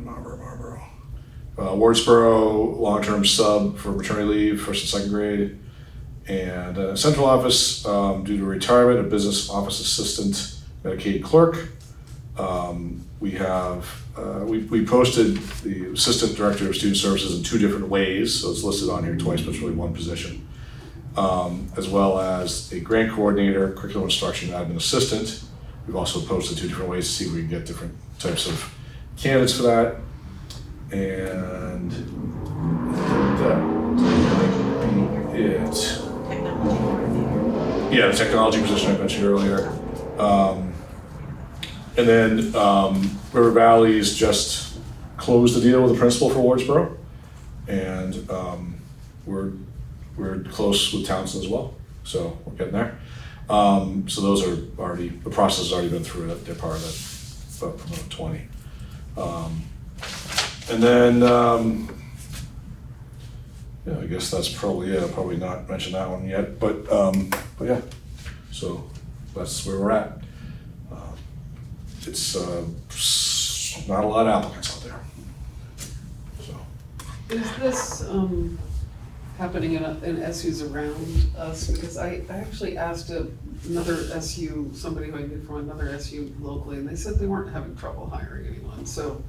Marlboro. Wardsboro, long-term sub for maternity leave, first and second grade. And central office, due to retirement, a business office assistant, Medicaid clerk. We posted the assistant director of student services in 2 different ways, so it's listed on here twice, but it's really one position. As well as a grant coordinator, curriculum instruction admin assistant. We've also posted 2 different ways to see if we can get different types of candidates for that. And that might be it. Yeah, the technology position I mentioned earlier. And then River Valley's just closed the deal with the principal for Wardsboro, and we're close with Townsend as well, so we're getting there. So those are already, the process has already been through. They're part of that, about 20. And then yeah, I guess that's probably it. I'll probably not mention that one yet, but yeah, so that's where we're at. It's not a lot of applicants out there. So. Is this happening in SUs around us? Because I actually asked another SU, somebody who I knew from another SU locally, and they said they weren't having trouble hiring anyone. So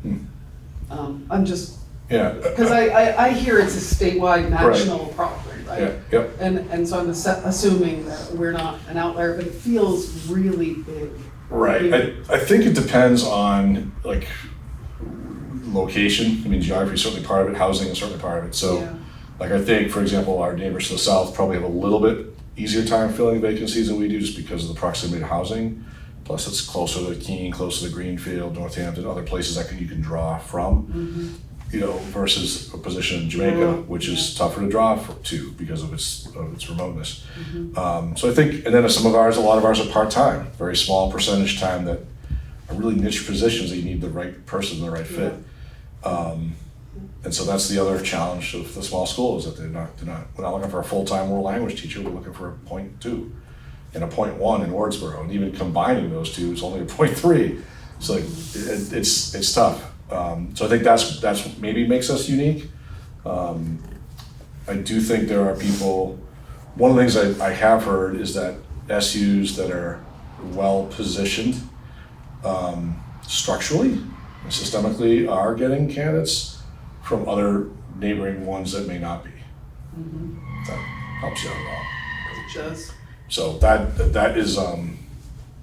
I'm just, yeah, because I hear it's a statewide national problem, right? Yeah, yep. And so I'm assuming that we're not an outlier, but it feels really big. Right. I think it depends on like location. I mean, geography is certainly part of it. Housing is certainly part of it. So, Yeah. like I think, for example, our neighbors to the south probably have a little bit easier time filling vacancies than we do, just because of the proximity to housing. Plus, it's closer to Keene, closer to Greenfield, Northampton, other places that you can draw from. Mm-hmm. You know, versus a position in Jamaica, which is tougher to draw to because of its remoteness. Mm-hmm. So I think, and then a lot of ours are part-time, very small percentage time that are really niche positions that you need the right person, the right fit. And so that's the other challenge of the small school is that we're not looking for a full-time world language teacher, we're looking for a 0.2 and a 0.1 in Wardsboro, and even combining those two is only a 0.3. So like, it's tough. So I think that's maybe makes us unique. I do think there are people, one of the things I have heard is that SUs that are well positioned structurally and systemically are getting candidates from other neighboring ones that may not be. If that helps you out at all. It does. So that is, I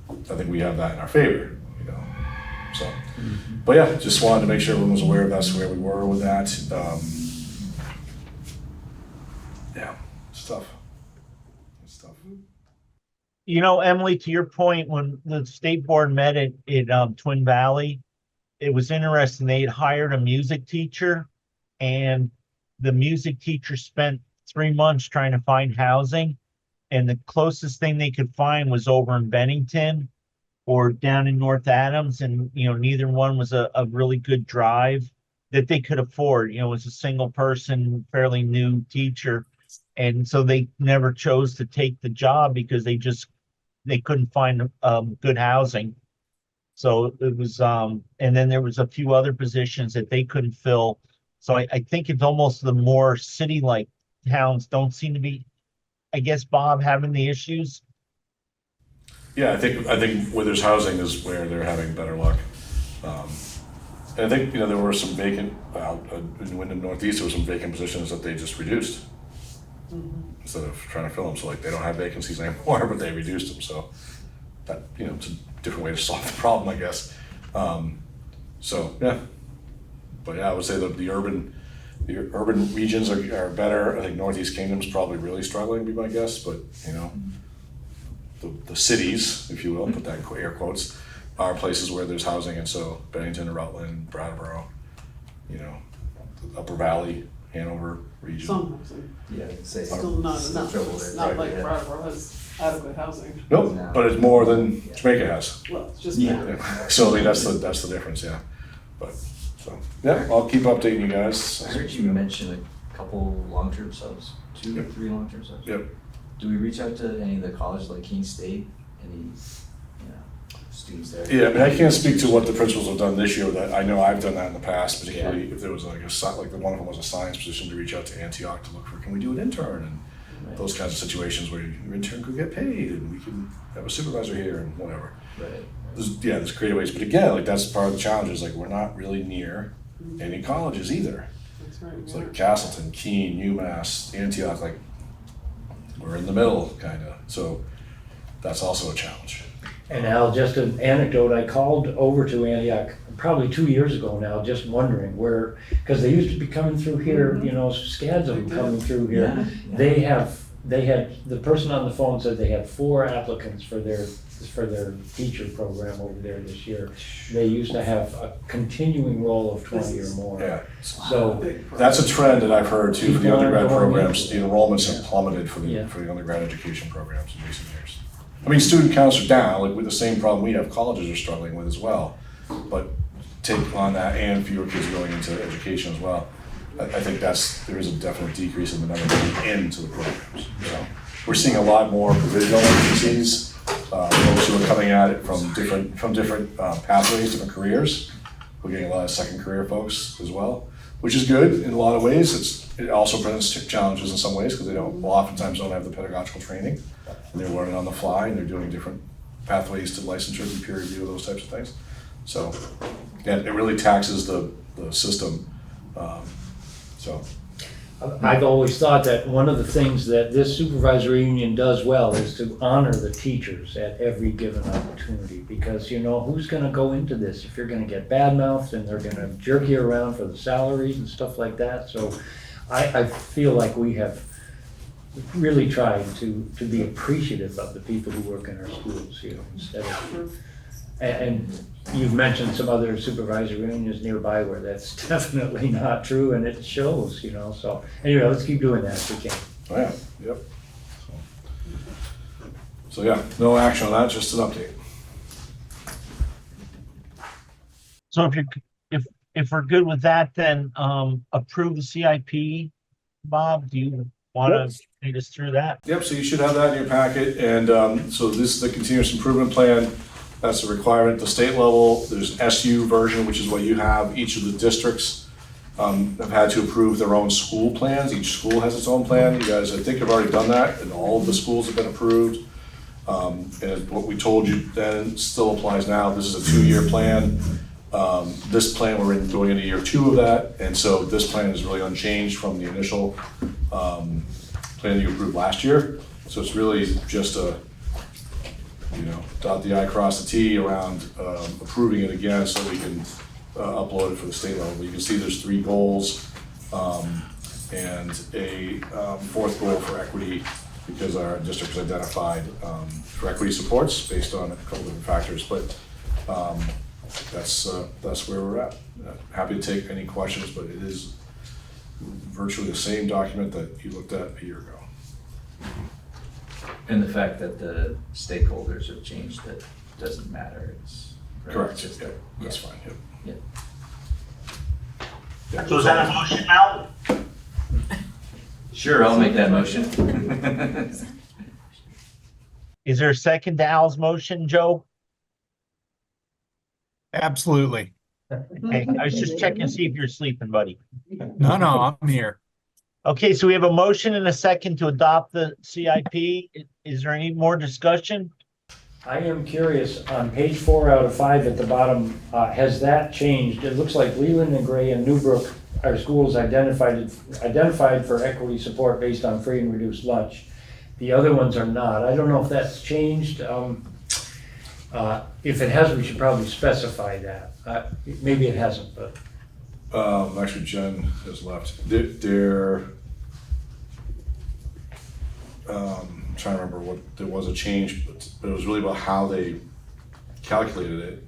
think we have that in our favor, you know. So, but yeah, just wanted to make sure everyone was aware of that's where we were with that. Yeah, it's tough. It's tough. You know, Emily, to your point, when the state board met at Twin Valley, it was interesting. They had hired a music teacher, and the music teacher spent 3 months trying to find housing, and the closest thing they could find was over in Bennington or down in North Adams, and you know, neither one was a really good drive. that they could afford. You know, it was a single person, fairly new teacher. And so they never chose to take the job because they couldn't find good housing. So it was, and then there was a few other positions that they couldn't fill. So I think it's almost the more city-like towns don't seem to be, I guess, Bob, having the issues. Yeah, I think where there's housing is where they're having better luck. And I think, there were some vacant, in Windham Northeast, there were some vacant positions that they just reduced. Instead of trying to fill them, so like they don't have vacancies anymore, but they reduced them, so that, it's a different way to solve the problem, I guess. So, yeah. But yeah, I would say the urban regions are better. I think Northeast Kingdom's probably really struggling, be my guess, but, the cities, if you will, put that in air quotes, are places where there's housing, and so Bennington, Rutland, Brattleboro, the Upper Valley, Hanover region. Some housing. Yeah, I'd say. Still not enough. trouble It's there. not like Yeah. Brattleboro has adequate housing. Nope, but it's more than Jamaica has. Well, it's just. Yeah. Yeah. So I mean, that's the difference, yeah. But, so, yeah, I'll keep updating you guys. I heard you mention a couple long-term subs, 2 or 3 long-term subs. Yep. Do we reach out to any of the colleges like King State, any, students there? Yeah, I mean, I can't speak to what the principals have done this year. That I know I've done that in the past, particularly if there was like like the one of them was a science position, to reach out to Antioch to look for, can we do an intern, and those kinds of situations where your intern could get paid and we can have a supervisor here and whatever. Right. There's creative ways, but again, like that's part of the challenge is like we're not really near any colleges either. That's right. It's like Castleton, Keene, UMass, Antioch, like we're in the middle kind of. So that's also a challenge. And Al, just an anecdote, I called over to Antioch probably 2 years ago now, just wondering where, because they used to be coming through here, scads of them coming through here. Yeah. They had, the person on the phone said they had 4 applicants for their teacher program over there this year. They used to have a continuing roll of 20 or more. Yeah. So That's a trend that I've heard too for the People undergrad aren't going programs. into The it. enrollments Yeah. have plummeted for the Yeah. undergrad education programs in recent years. I mean, student counts are down, like with the same problem we have, colleges are struggling with as well. But take on that and fewer kids going into education as well. I think there is a definite decrease in the number going into the programs. We're seeing a lot more provisional agencies, folks who are coming at it from different pathways, different careers. We're getting a lot of second career folks as well, which is good in a lot of ways. It also presents challenges in some ways because they oftentimes don't have the pedagogical training, and they're learning on the fly, and they're doing different pathways to licensure and peer review, those types of things. So, yeah, it really taxes the system. I've always thought that one of the things that this supervisory union does well is to honor the teachers at every given opportunity, because who's gonna go into this if you're gonna get badmouthed and they're gonna jerk you around for the salaries and stuff like that. So I feel like we have really tried to be appreciative of the people who work in our schools, instead of, and you've mentioned some other supervisory unions nearby where that's definitely not true, and it shows, so anyway, let's keep doing that if we can. Oh, yeah, yep. So yeah, no action on that, just an update. So if we're good with that, then approve the CIP. Bob, do you want to take us through that? Yep, so you should have that in your packet, and so this is the continuous improvement plan. That's a requirement at the state level. There's an SU version, which is what you have. Each of the districts have had to approve their own school plans. Each school has its own plan. You guys, I think, have already done that, and all of the schools have been approved. And what we told you then still applies now. This is a 2-year plan. This plan, we're going into year 2 of that, and so this plan is really unchanged from the initial plan you approved last year. So it's really just a dot the I, cross the T around approving it again so we can upload it for the state level. You can see there's 3 goals and a 4th goal for equity, because our district has identified for equity supports based on a couple different factors. But that's where we're at. Happy to take any questions, but it is virtually the same document that you looked at a year ago. And the fact that the stakeholders have changed, that doesn't matter. It's Correct. Just Yep. That's fine. Yep. Yeah. So is that a motion now? Sure, I'll make that motion. Is there a second to Al's motion, Joe? Absolutely. Hey, I was just checking to see if you're sleeping, buddy. No, I'm here. Okay, so we have a motion and a second to adopt the CIP. Is there any more discussion? I am curious, on page 4 out of 5 at the bottom, has that changed? It looks like Leland and Gray and Newbrook are schools identified for equity support based on free and reduced lunch. The other ones are not. I don't know if that's changed. If it has, we should probably specify that. Maybe it hasn't, but. Actually, Jen has left. They're trying to remember what, there was a change, but it was really about how they calculated it.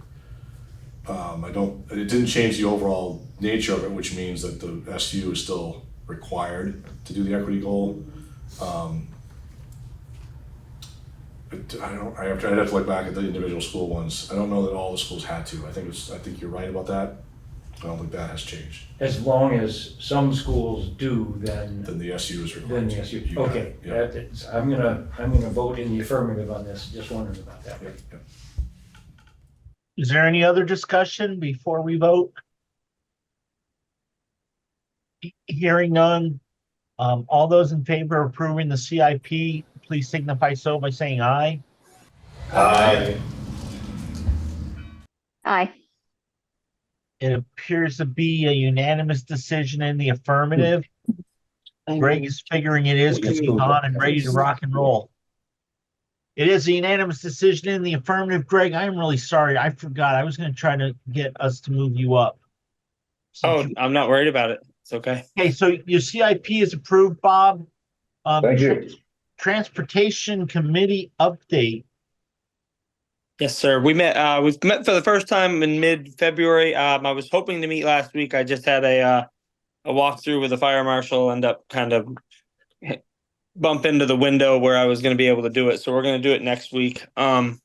It didn't change the overall nature of it, which means that the SU is still required to do the equity goal. I'd have to look back at the individual school ones. I don't know that all the schools had to. I think you're right about that. I don't think that has changed. As long as some schools do, then the SU is required. then the SU. You got Okay, it. Yeah. I'm gonna vote in the affirmative on this. Just wondering about that. Yeah, yeah. Is there any other discussion before we vote? Hearing none. All those in favor of approving the CIP, please signify so by saying aye. Aye. Aye. It appears to be a unanimous decision in the affirmative. Greg is figuring it is because he's on and ready to rock and roll. It is a unanimous decision in the affirmative. Greg, I'm really sorry. I forgot. I was going to try to get us to move you up. Oh, I'm not worried about it. It's okay. Okay, so your CIP is approved, Bob. Thank you. Transportation Committee update. Yes, sir. We've met for the first time in mid-February. I was hoping to meet last week. I just had a walkthrough with the fire marshal, end up kind of bump into the window where I was going to be able to do it. So we're going to do it next week. So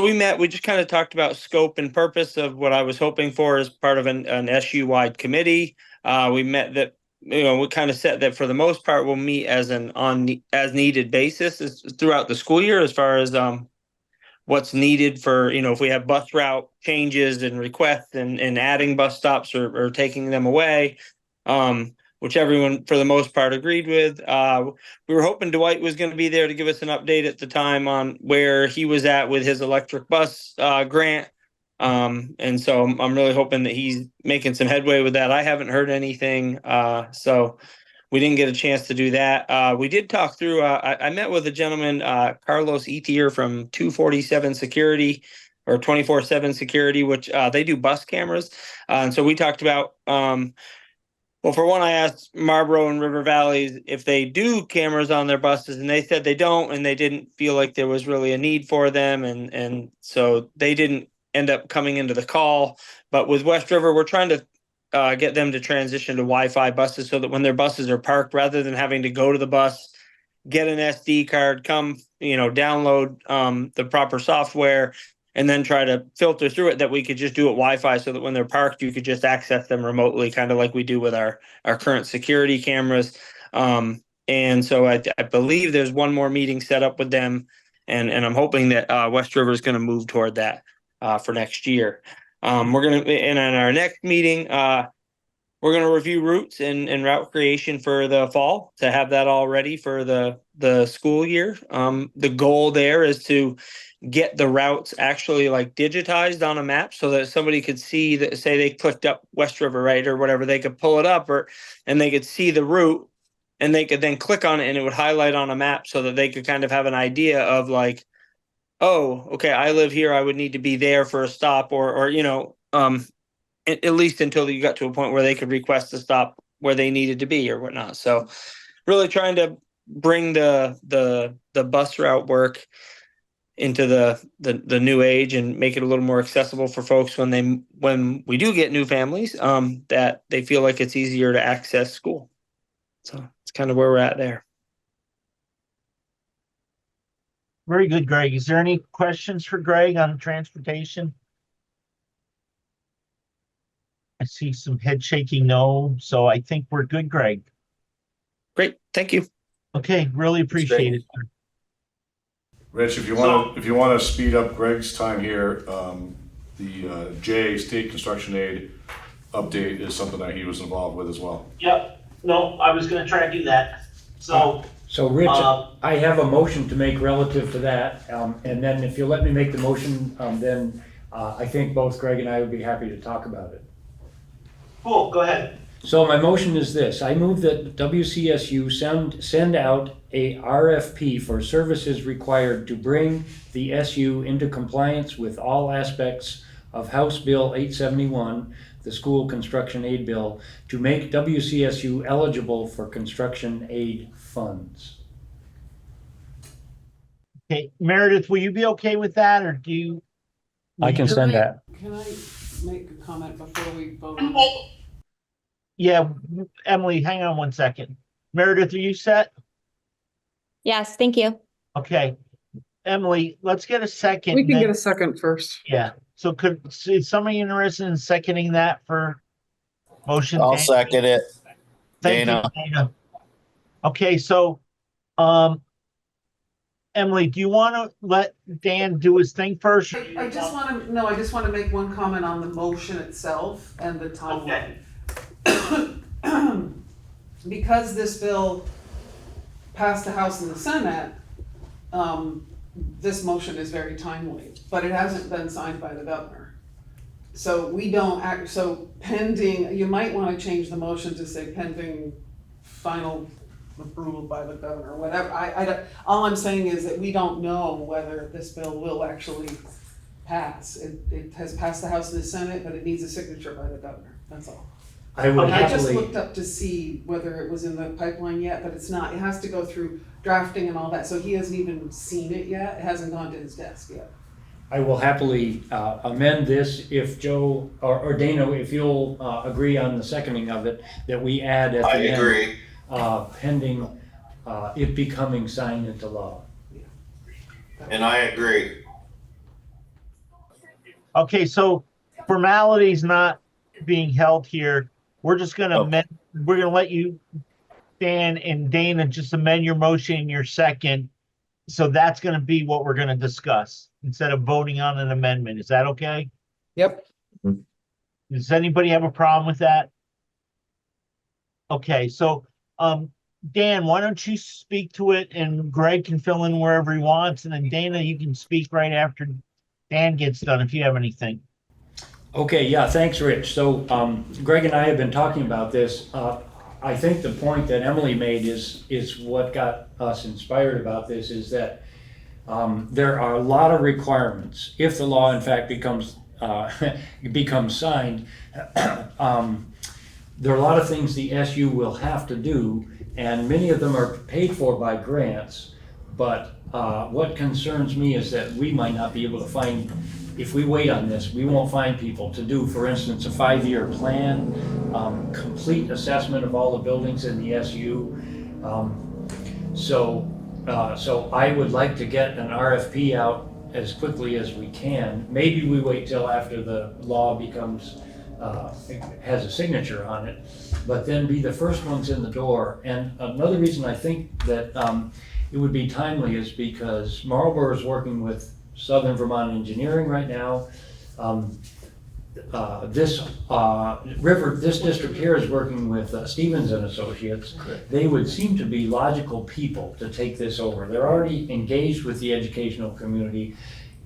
we met, we just kind of talked about scope and purpose of what I was hoping for as part of an SU-wide committee. We met that, we kind of said that for the most part, we'll meet as as needed basis throughout the school year as far as what's needed for, if we have bus route changes and requests and adding bus stops or taking them away, which everyone for the most part agreed with. We were hoping Dwight was going to be there to give us an update at the time on where he was at with his electric bus grant. And so I'm really hoping that he's making some headway with that. I haven't heard anything. So we didn't get a chance to do that. We did talk through, I met with a gentleman, Carlos Etier from 247 Security or 24/7 Security, which they do bus cameras. And so we talked about, well, for one, I asked Marlboro and River Valley if they do cameras on their buses, and they said they don't, and they didn't feel like there was really a need for them. And so they didn't end up coming into the call. But with West River, we're trying to get them to transition to Wi-Fi buses so that when their buses are parked, rather than having to go to the bus, get an SD card, come, download the proper software, and then try to filter through it, that we could just do it Wi-Fi so that when they're parked, you could just access them remotely, kind of like we do with our current security cameras. And so I believe there's one more meeting set up with them, and I'm hoping that West River is going to move toward that for next year. We're going to, and in our next meeting, we're going to review routes and route creation for the fall to have that all ready for the school year. The goal there is to get the routes actually like digitized on a map so that somebody could see that, say they clicked up West River, right, or whatever, they could pull it up and they could see the route and they could then click on it and it would highlight on a map so that they could kind of have an idea of like, oh, okay, I live here, I would need to be there for a stop or at least until you got to a point where they could request a stop where they needed to be or whatnot. So really trying to bring the bus route work into the new age and make it a little more accessible for folks when we do get new families, that they feel like it's easier to access school. So it's kind of where we're at there. Very good, Greg. Is there any questions for Greg on transportation? I see some head shaking no, so I think we're good, Greg. Great, thank you. Okay, really appreciate it. Rich, if you want to speed up Greg's time here, the J State Construction Aid update is something that he was involved with as well. Yep, no, I was gonna try to do that. So, So Rich, I have a motion to make relative to that, and then if you'll let me make the motion, then I think both Greg and I would be happy to talk about it. cool, go ahead. So my motion is this: I move that WCSU send out a RFP for services required to bring the SU into compliance with all aspects of House Bill 871, the School Construction Aid Bill, to make WCSU eligible for construction aid funds. Okay, Meredith, will you be okay with that, or do you? I can send that. Can I make a comment before we vote on Yeah, Emily, hang on one second. Meredith, are you set? Yes, thank you. Okay. Emily, let's get a second. We can then- get a second first. Yeah, so is somebody interested in seconding that for motion? I'll Dan? second it. Thank you, Dana. Dana. Okay, so, Emily, do you want to let Dan do his thing first? I just want to make one comment on the motion itself and the timeline. Because this bill passed the House and the Senate, this motion is very timely, but it hasn't been signed by the governor. So we don't act, so pending, you might want to change the motion to say pending final approval by the governor, whatever. I don't, all I'm saying is that we don't know whether this bill will actually pass. It has passed the House and the Senate, but it needs a signature by the governor, that's all. I would I just happily, looked up to see whether it was in the pipeline yet, but it's not. It has to go through drafting and all that, so he hasn't even seen it yet. It hasn't gone to his desk yet. I will happily amend this if Joe or Dana, if you'll agree on the seconding of it, that we add at the end. I agree. Pending it becoming signed into law. And I agree. Okay, so formalities not being held here. We're just gonna Okay. we're gonna let you, Dan and Dana, just amend your motion in your second. So that's gonna be what we're gonna discuss instead of voting on an amendment. Is that okay? Yep. Does anybody have a problem with that? Okay, so, Dan, why don't you speak to it and Greg can fill in wherever he wants, and then Dana, you can speak right after Dan gets done if you have anything. Okay, yeah, thanks, Rich. So Greg and I have been talking about this. I think the point that Emily made is what got us inspired about this, is that there are a lot of requirements. If the law in fact becomes signed, there are a lot of things the SU will have to do, and many of them are paid for by grants. But what concerns me is that we might not be able to find, if we wait on this, we won't find people to do, for instance, a 5-year plan, complete assessment of all the buildings in the SU. So I would like to get an RFP out as quickly as we can. Maybe we wait till after the law becomes, has a signature on it, but then be the first ones in the door. And another reason I think that it would be timely is because Marlboro is working with Southern Vermont Engineering right now. This district here is working with Stevens and Associates. They would seem to be logical people to take this over. They're already engaged with the educational community.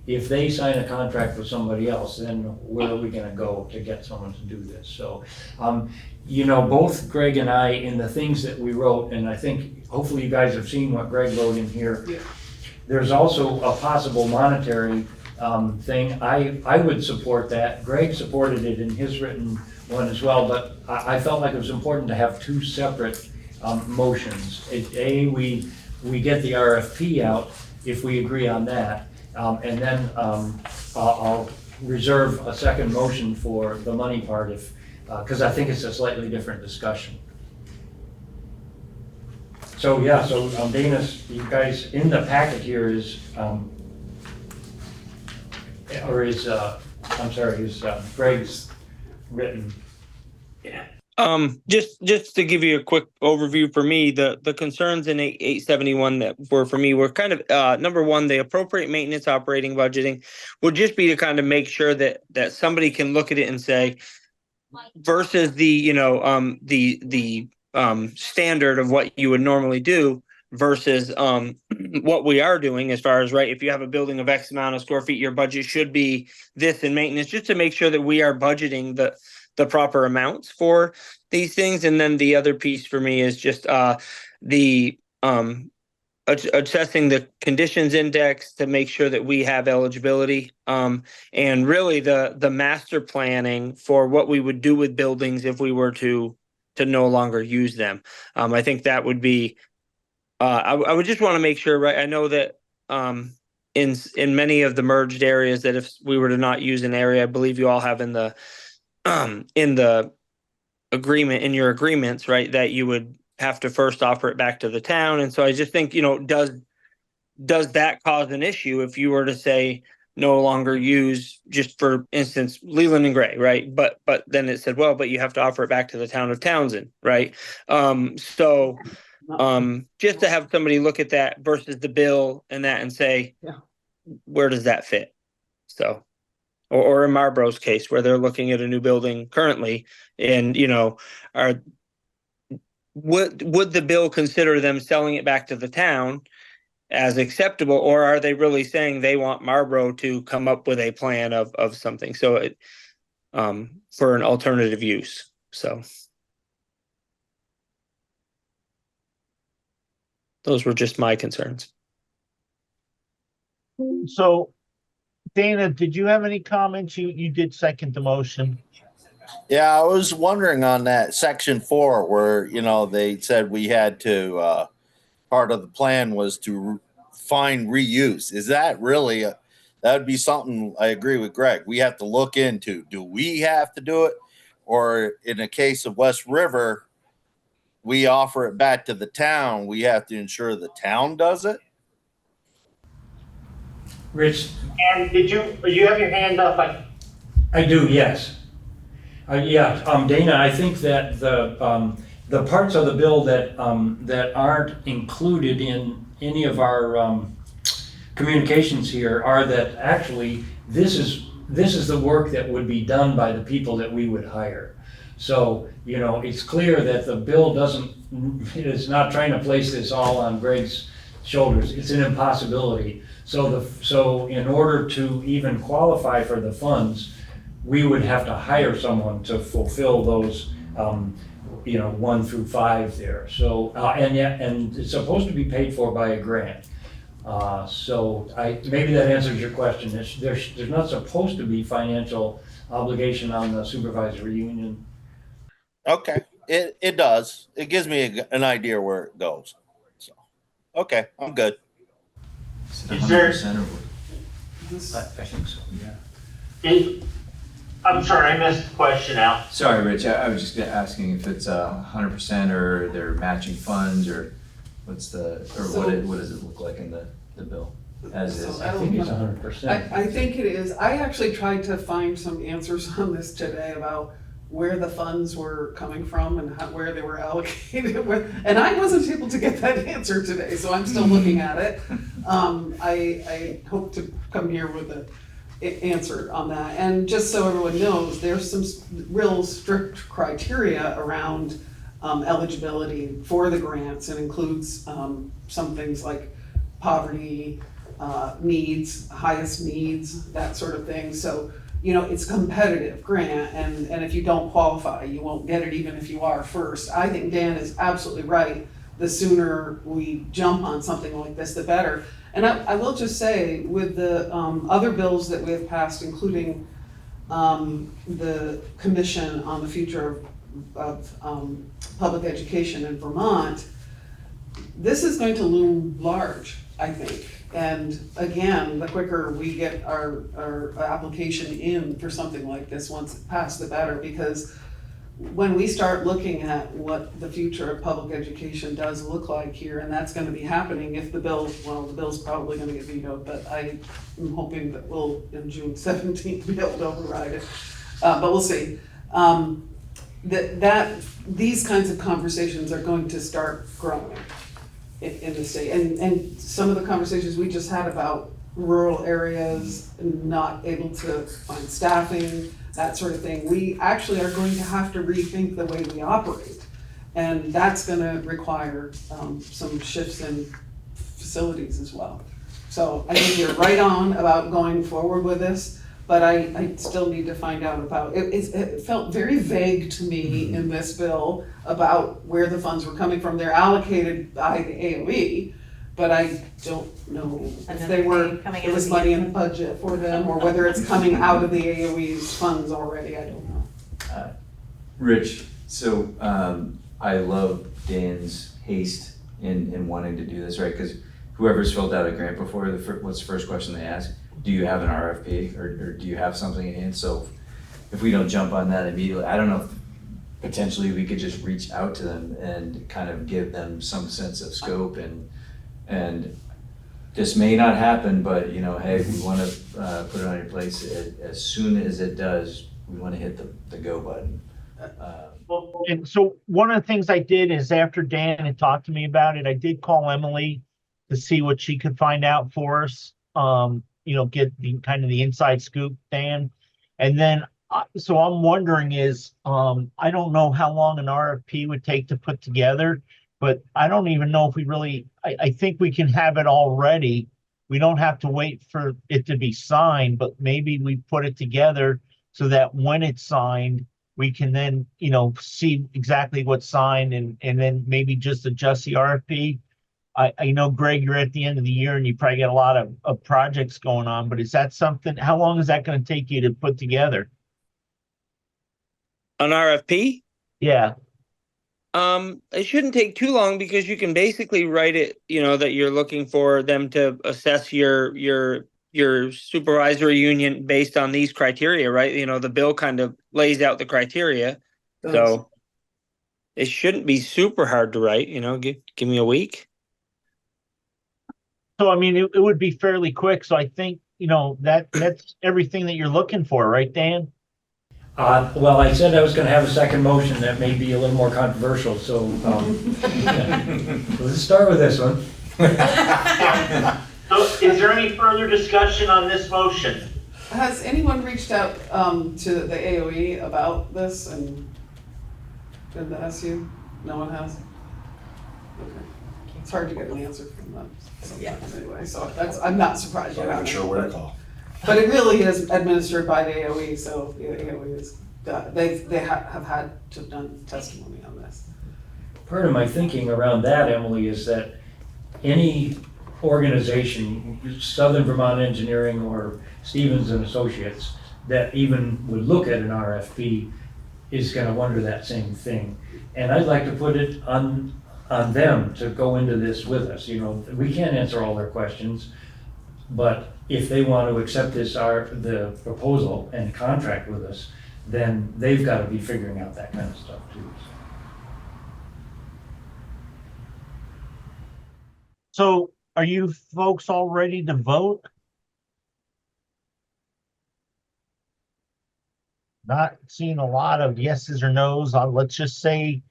If they sign a contract with somebody else, then where are we gonna go to get someone to do this? So, you know, both Greg and I, in the things that we wrote, and I think hopefully you guys have seen what Greg wrote in here. Yeah. There's also a possible monetary thing. I would support that. Greg supported it in his written one as well, but I felt like it was important to have two separate motions. We get the RFP out if we agree on that, and then I'll reserve a second motion for the money part if, because I think it's a slightly different discussion. So yeah, so Dana's, you guys, in the packet here is, Greg's written Just to give you a quick overview for me, the concerns in 871 that were for me were kind of number one, the appropriate maintenance operating budgeting would just be to kind of make sure that somebody can look at it and say, versus the standard of what you would normally do versus what we are doing as far as, right, if you have a building of X amount of square feet, your budget should be this in maintenance, just to make sure that we are budgeting the proper amounts for these things. And then the other piece for me is just the assessing the conditions index to make sure that we have eligibility, and really the master planning for what we would do with buildings if we were to no longer use them. I think that would be I would just want to make sure, right? I know that in many of the merged areas that if we were to not use an area, I believe you all have in the agreement, in your agreements, right, that you would have to first offer it back to the town. And so I just think, does that cause an issue if you were to say no longer use, just for instance, Leland and Gray, right? But then it said, well, but you have to offer it back to the town of Townsend, right? So just to have somebody look at that versus the bill and that and say, where does that fit? So, or in Marlboro's case, where they're looking at a new building currently, and would the bill consider them selling it back to the town as acceptable, or are they really saying they want Marlboro to come up with a plan of something? So it for an alternative use. So those were just my concerns. So Dana, did you have any comments? You did second the motion. Yeah, I was wondering on that section 4 where, they said we had to, part of the plan was to find reuse. Is that really, that would be something I agree with Greg. We have to look into. Do we have to do it? Or in the case of West River, we offer it back to the town. We have to ensure the town does it? Rich, And you have your hand up? I do, yes. Dana, I think that the parts of the bill that aren't included in any of our communications here are that actually this is the work that would be done by the people that we would hire. So, it's clear that the bill is not trying to place this all on Greg's shoulders. It's an impossibility. So in order to even qualify for the funds, we would have to hire someone to fulfill those, 1 through 5 there. So, and it's supposed to be paid for by a grant. So maybe that answers your question. There's not supposed to be financial obligation on the supervisory union. Okay, it does. It gives me an idea where it goes. So, okay, I'm good. Is there? 100% or I think so, yeah. I'm sorry, I missed the question out. Sorry, Rich, I was just asking if it's 100% or they're matching funds, or what does it look like in the bill as is? I think it's 100%. I think it is. I actually tried to find some answers on this today about where the funds were coming from and where they were allocated with, and I wasn't able to get that answer today, so I'm still looking at it. I hope to come here with an answer on that. And just so everyone knows, there's some real strict criteria around eligibility for the grants, and includes some things like poverty, needs, highest needs, that sort of thing. So it's a competitive grant, and if you don't qualify, you won't get it even if you are first. I think Dan is absolutely right. The sooner we jump on something like this, the better. And I will just say, with the other bills that we have passed, including the Commission on the Future of Public Education in Vermont, this is going to loom large, I think. And again, the quicker we get our application in for something like this, once it's passed, the better, because when we start looking at what the future of public education does look like here, and that's going to be happening if the bill's probably going to get vetoed, but I am hoping that we'll, in June 17th, be able to override it. But we'll see. these kinds of conversations are going to start growing in the state. And some of the conversations we just had about rural areas and not able to find staffing, that sort of thing, we actually are going to have to rethink the way we operate. And that's gonna require some shifts in facilities as well. So I think you're right on about going forward with this, but I still need to find out about, it felt very vague to me in this bill about where the funds were coming from. They're allocated by the AOE, but I don't know if there was money in the budget for them, or whether it's coming out of the AOE's funds already, I don't know. Rich, so I love Dan's haste in wanting to do this, right? Because whoever's filled out a grant before, what's the first question they ask? Do you have an RFP, or do you have something in hand? So if we don't jump on that immediately, I don't know if potentially we could just reach out to them and kind of give them some sense of scope, and this may not happen, but hey, we want to put it on your plate. As soon as it does, we want to hit the go button. And so one of the things I did is, after Dan had talked to me about it, I did call Emily to see what she could find out for us. Get the kind of the inside scoop, Dan. And then, so I'm wondering is, I don't know how long an RFP would take to put together, but I don't even know if we really, I think we can have it all ready. We don't have to wait for it to be signed, but maybe we put it together so that when it's signed, we can then, see exactly what's signed, and then maybe just adjust the RFP. I know, Greg, you're at the end of the year and you probably got a lot of projects going on, but is that something, how long is that going to take you to put together? An RFP? Yeah. It shouldn't take too long, because you can basically write it, that you're looking for them to assess your supervisory union based on these criteria, right? The bill kind of lays out the criteria. So it shouldn't be super hard to write, give me a week. So, I mean, it would be fairly quick. So I think, that's everything that you're looking for, right, Dan? Well, I said I was going to have a second motion that may be a little more controversial, so let's start with this one. So is there any further discussion on this motion? Has anyone reached out to the AOE about this and the SU? No one has? Okay. It's hard to get an answer from them sometimes anyway, so I'm not surprised. I'm not even sure where to call. But it really is administered by the AOE, so the AOE is, they have had to have done testimony on this. Part of my thinking around that, Emily, is that any organization, Southern Vermont Engineering or Stevens and Associates, that even would look at an RFP is going to wonder that same thing. And I'd like to put it on them to go into this with us. We can't answer all their questions, but if they want to accept the proposal and contract with us, then they've got to be figuring out that kind of stuff too. So are you folks all ready to vote? Not seeing a lot of yeses or nos. Let's just say,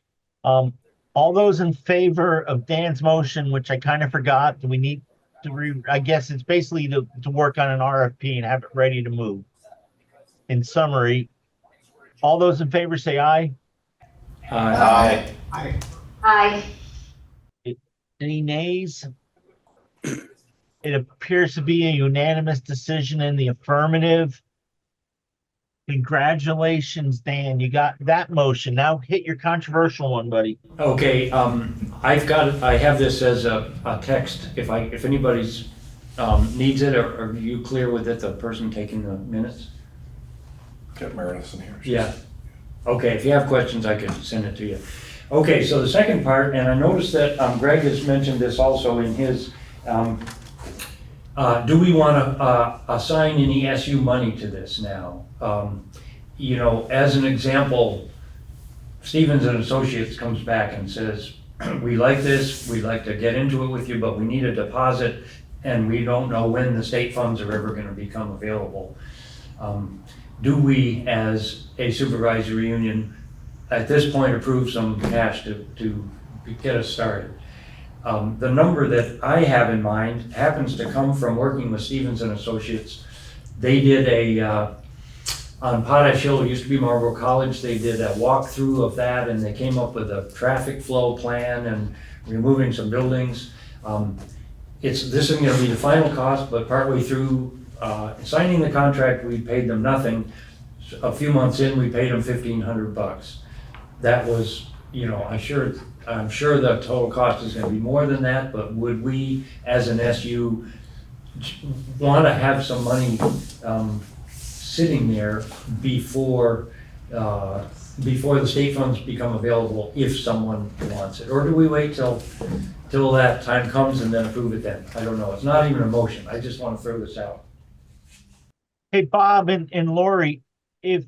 all those in favor of Dan's motion, which I kind of forgot, do we need to I guess it's basically to work on an RFP and have it ready to move. In summary, all those in favor say aye. Aye. Aye. Aye. Any nays? It appears to be a unanimous decision in the affirmative. Congratulations, Dan. You got that motion. Now hit your controversial one, buddy. Okay, I have this as a text. If anybody's needs it, or are you clear with it, the person taking the minutes? Get Meredith in here. Yeah. Okay, if you have questions, I can send it to you. Okay, so the second part, and I noticed that Greg has mentioned this also in his, do we want to assign any SU money to this now? As an example, Stevens and Associates comes back and says, we like this, we'd like to get into it with you, but we need a deposit, and we don't know when the state funds are ever going to become available. Do we, as a supervisory union, at this point, approve some cash to get us started. The number that I have in mind happens to come from working with Stevens and Associates. They did on Potash Hill, it used to be Marlboro College, they did a walkthrough of that, and they came up with a traffic flow plan and removing some buildings. This isn't gonna be the final cost, but partway through signing the contract, we paid them nothing. A few months in, we paid them $1,500. That was, I'm sure the total cost is gonna be more than that, but would we, as an SU, wanna have some money sitting there before the state funds become available if someone wants it? Or do we wait till that time comes and then approve it then? I don't know. It's not even a motion. I just want to throw this out. Hey, Bob and Laurie, if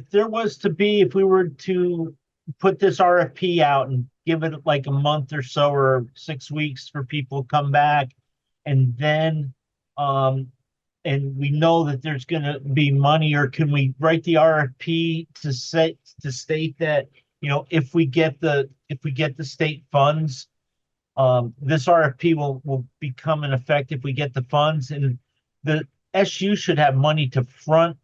there was to be, if we were to put this RFP out and give it like a month or so or 6 weeks for people to come back, and then and we know that there's going to be money, or can we write the RFP to state that, if we get the state funds, this RFP will become in effect if we get the funds, and the SU should have money to front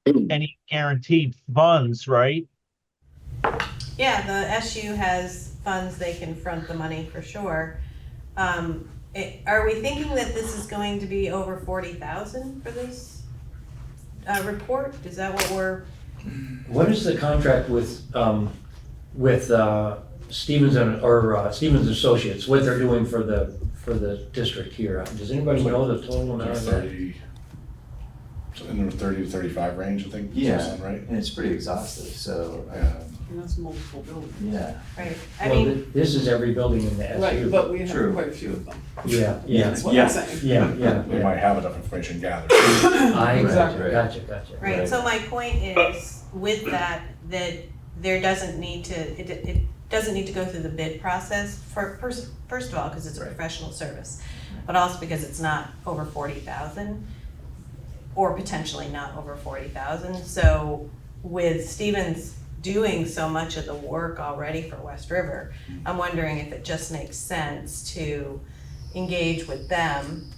any guaranteed funds, right? Yeah, the SU has funds, they can front the money for sure. Are we thinking that this is going to be over 40,000 for this report? Is that what we're? What is the contract with Stevens or Stevens Associates? What they're doing for the district here? Does anybody know the total amount of that? So in the 30 to 35 range, I think. Yeah, Does that sound right? and it's pretty exhaustive, so, And that's multiple buildings. yeah. Right, Well, this is every building in the SU. Right, but we have True. quite a few of them. Yeah. That's what I'm saying. Yeah. They might have enough information gathered. I Exactly. gotcha. right, so my point is, with that there doesn't need to, it doesn't need to go through the bid process first of all, because it's a professional service, but also because it's not over 40,000, or potentially not over 40,000. So with Stevens doing so much of the work already for West River, I'm wondering if it just makes sense to engage with them.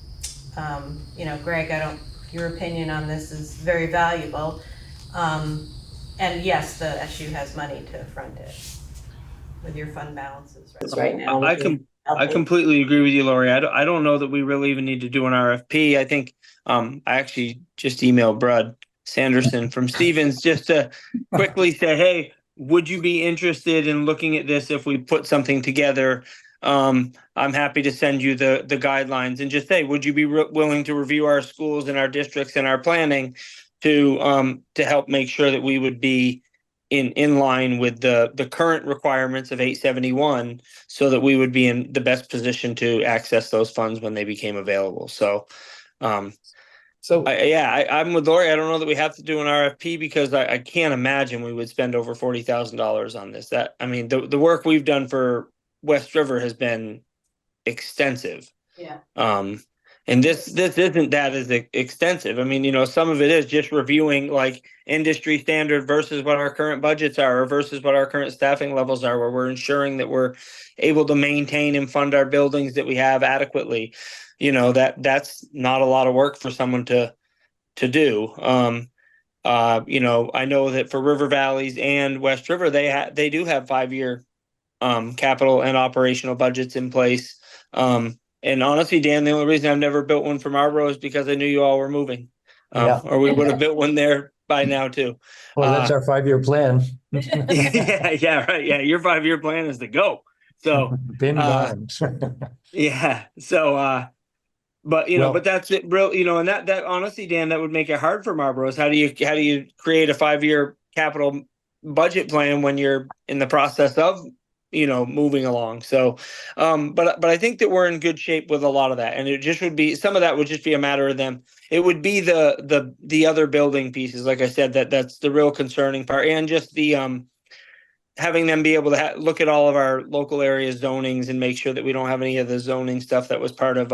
Greg, your opinion on this is very valuable. And yes, the SU has money to front it with your fund balances right now. I completely agree with you, Laurie. I don't know that we really even need to do an RFP. I think I actually just emailed Brad Sanderson from Stevens just to quickly say, hey, would you be interested in looking at this if we put something together? I'm happy to send you the guidelines, and just say, would you be willing to review our schools and our districts and our planning to help make sure that we would be in line with the current requirements of 871, so that we would be in the best position to access those funds when they became available. So I'm with Laurie. I don't know that we have to do an RFP, because I can't imagine we would spend over $40,000 on this. The work we've done for West River has been extensive. Yeah. And this isn't that as extensive. Some of it is just reviewing like industry standard versus what our current budgets are, or versus what our current staffing levels are, where we're ensuring that we're able to maintain and fund our buildings that we have adequately. That's not a lot of work for someone to do. I know that for River Valleys and West River, they do have 5-year capital and operational budgets in place. And honestly, Dan, the only reason I've never built one for Marlboro is because I knew you all were moving, or we would have built one there by now too. Well, that's our 5-year plan. Yeah, right. Yeah, your 5-year plan is to go. So, yeah. So, but that's it, real. And that honestly, Dan, that would make it hard for Marlboro. Is how do you create a 5-year capital budget plan when you're in the process of moving along? So, but I think that we're in good shape with a lot of that, and it just would be, some of that would just be a matter of them. It would be the other building pieces, like I said, that's the real concerning part, and just the having them be able to look at all of our local area zonings and make sure that we don't have any of the zoning stuff that was part of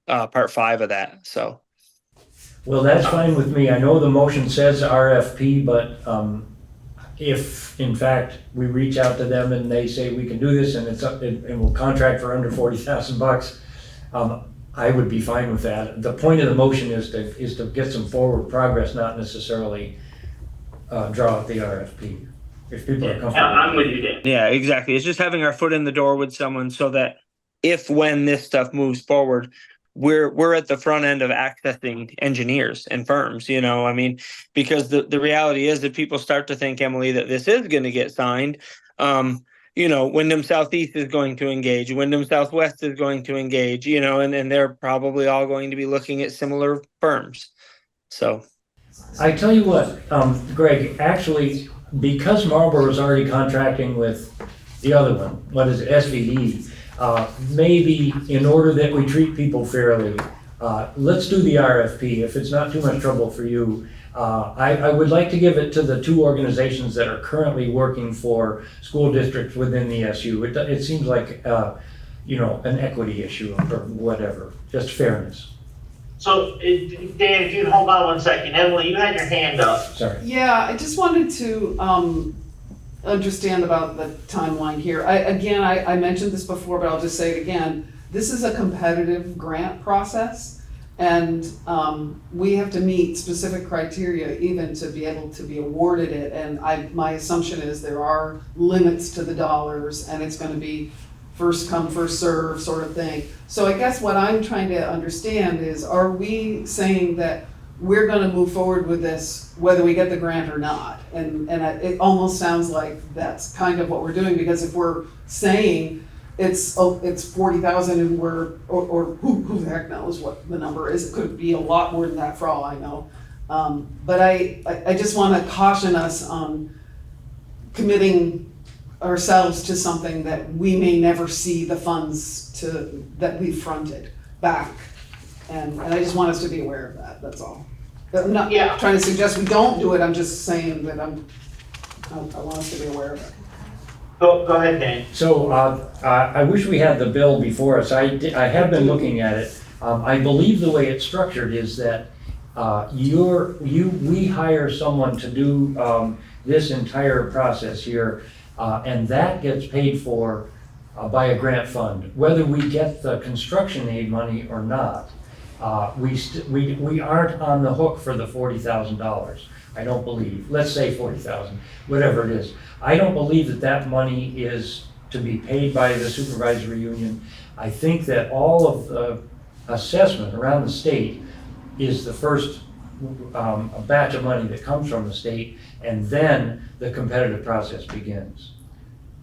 part 5 of that. So, well, that's fine with me. I know the motion says RFP, but if in fact we reach out to them and they say we can do this and it's up and we'll contract for under $40,000, I would be fine with that. The point of the motion is to get some forward progress, not necessarily draw out the RFP. If people are comfortable. I'm with you, Dan. Yeah, exactly. It's just having our foot in the door with someone so that when this stuff moves forward, we're at the front end of accessing engineers and firms, I mean, because the reality is that people start to think, Emily, that this is going to get signed. Windham Southeast is going to engage, Windham Southwest is going to engage, and they're probably all going to be looking at similar firms. So I tell you what, Greg, actually, because Marlboro is already contracting with the other one, what is it, SVE, maybe in order that we treat people fairly, let's do the RFP. If it's not too much trouble for you, I would like to give it to the two organizations that are currently working for school districts within the SU. It seems like, an equity issue or whatever, just fairness. So, Dan, if you'd hold on 1 second. Emily, you had your hand up. Sorry. Yeah, I just wanted to understand about the timeline here. I mentioned this before, but I'll just say it again. This is a competitive grant process, and we have to meet specific criteria even to be able to be awarded it. And my assumption is there are limits to the dollars, and it's going to be first come, first serve sort of thing. So I guess what I'm trying to understand is, are we saying that we're going to move forward with this whether we get the grant or not? And it almost sounds like that's kind of what we're doing, because if we're saying it's 40,000 and or who the heck knows what the number is, it could be a lot more than that for all I know. But I just want to caution us on committing ourselves to something that we may never see the funds that we fronted back. And I just want us to be aware of that, that's all. I'm not trying to suggest we don't do it, I'm just saying that I want us to be aware of it. Go ahead, Dan. So I wish we had the bill before us. I have been looking at it. I believe the way it's structured is that we hire someone to do this entire process here, and that gets paid for by a grant fund. Whether we get the construction aid money or not, we aren't on the hook for the $40,000. I don't believe. Let's say 40,000, whatever it is. I don't believe that money is to be paid by the supervisory union. I think that all of the assessment around the state is the first a batch of money that comes from the state, and then the competitive process begins.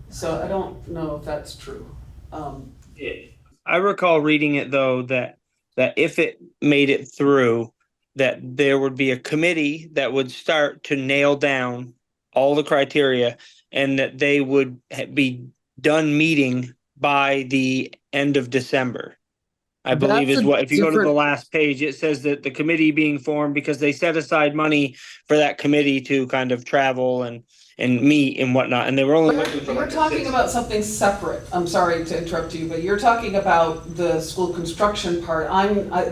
So I don't know if that's true. I recall reading it though that if it made it through, that there would be a committee that would start to nail down all the criteria, and that they would be done meeting by the end of December. I believe is what, if you go to the last page, it says that the committee being formed because they set aside money for that committee to kind of travel and meet and whatnot. And they were only looking for. You're talking about something separate. I'm sorry to interrupt you, but you're talking about the school construction part.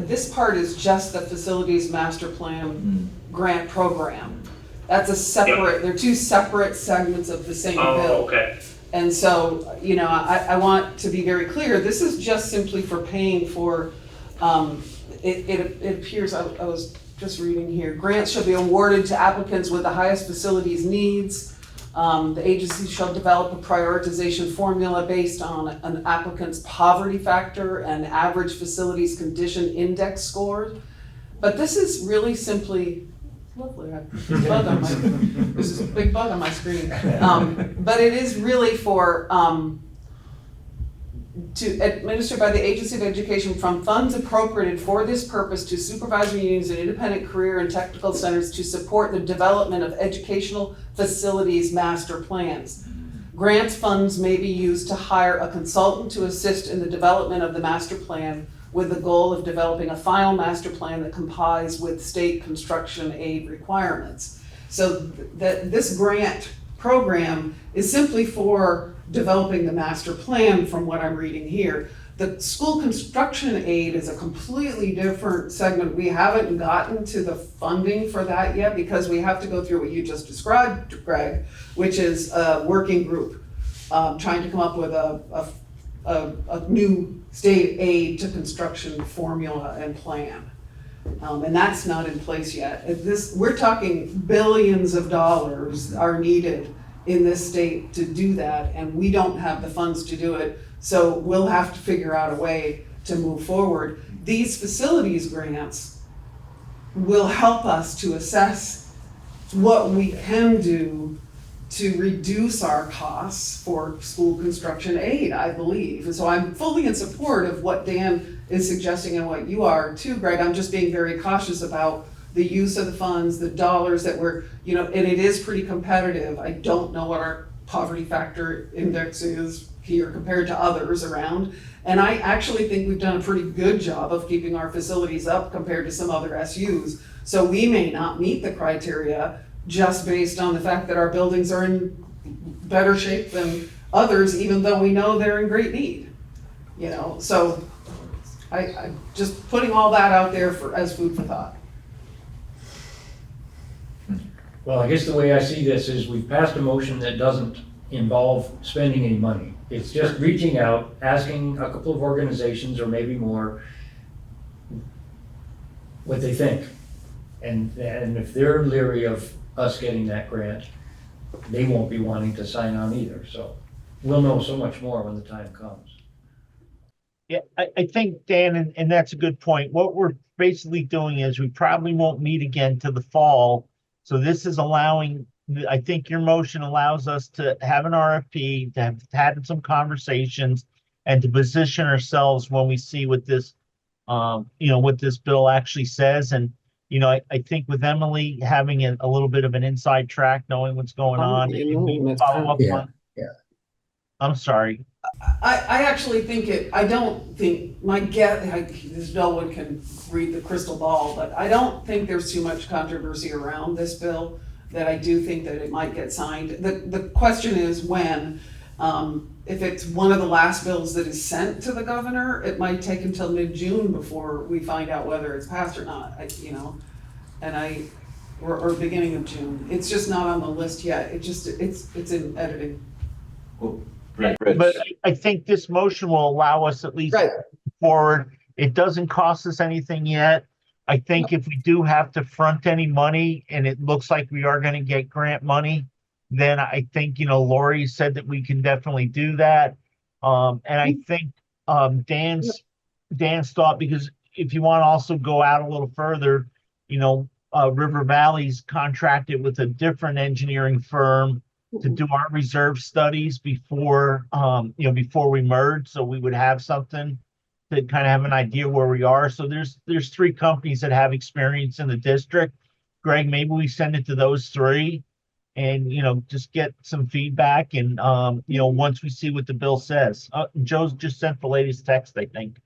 This part is just the facilities master plan grant program. That's a separate, they're two separate segments of the same bill. Okay. And so, I want to be very clear, this is just simply for paying for, it appears, I was just reading here, grants shall be awarded to applicants with the highest facilities needs. The agency shall develop a prioritization formula based on an applicant's poverty factor and average facilities condition index score. But this is really simply, lovely, this is a big bug on my screen. But it is really for, to administer by the Agency of Education from funds appropriated for this purpose to supervisory unions and independent career and technical centers to support the development of educational facilities master plans. Grants funds may be used to hire a consultant to assist in the development of the master plan with the goal of developing a final master plan that complies with state construction aid requirements. So this grant program is simply for developing the master plan from what I'm reading here. The school construction aid is a completely different segment. We haven't gotten to the funding for that yet because we have to go through what you just described, Greg, which is a working group, trying to come up with a new state aid to construction formula and plan. And that's not in place yet. We're talking billions of dollars are needed in this state to do that, and we don't have the funds to do it. So we'll have to figure out a way to move forward. These facilities grants will help us to assess what we can do to reduce our costs for school construction aid, I believe. And so I'm fully in support of what Dan is suggesting and what you are too, Greg. I'm just being very cautious about the use of the funds, the dollars that we're, and it is pretty competitive. I don't know what our poverty factor index is here compared to others around. And I actually think we've done a pretty good job of keeping our facilities up compared to some other SUs. So we may not meet the criteria just based on the fact that our buildings are in better shape than others, even though we know they're in great need. So I'm just putting all that out there as food for thought. Well, I guess the way I see this is we've passed a motion that doesn't involve spending any money. It's just reaching out, asking a couple of organizations or maybe more what they think. And if they're leery of us getting that grant, they won't be wanting to sign on either. So we'll know so much more when the time comes. Yeah, I think, Dan, and that's a good point. What we're basically doing is we probably won't meet again till the fall. So this is allowing, I think your motion allows us to have an RFP, to have had some conversations, and to position ourselves when we see what this, what this bill actually says. And, I think with Emily having a little bit of an inside track, knowing what's going on, follow up on. I'm sorry. I actually think I don't think, my guess, no one can read the crystal ball, but I don't think there's too much controversy around this bill, that I do think that it might get signed. The question is when. If it's one of the last bills that is sent to the governor, it might take until mid-June before we find out whether it's passed or not, or beginning of June. It's just not on the list yet. It's in editing. Well, But I think this motion will allow us at least forward. It doesn't cost us anything yet. I think if we do have to front any money and it looks like we are going to get grant money, then I think, Laurie said that we can definitely do that. And I think Dan's thought, because if you want to also go out a little further, River Valley's contracted with a different engineering firm to do our reserve studies before we merge. So we would have something to kind of have an idea where we are. So there's 3 companies that have experience in the district. Greg, maybe we send it to those 3 and, just get some feedback. And, once we see what the bill says, Joe's just sent the latest text, I think.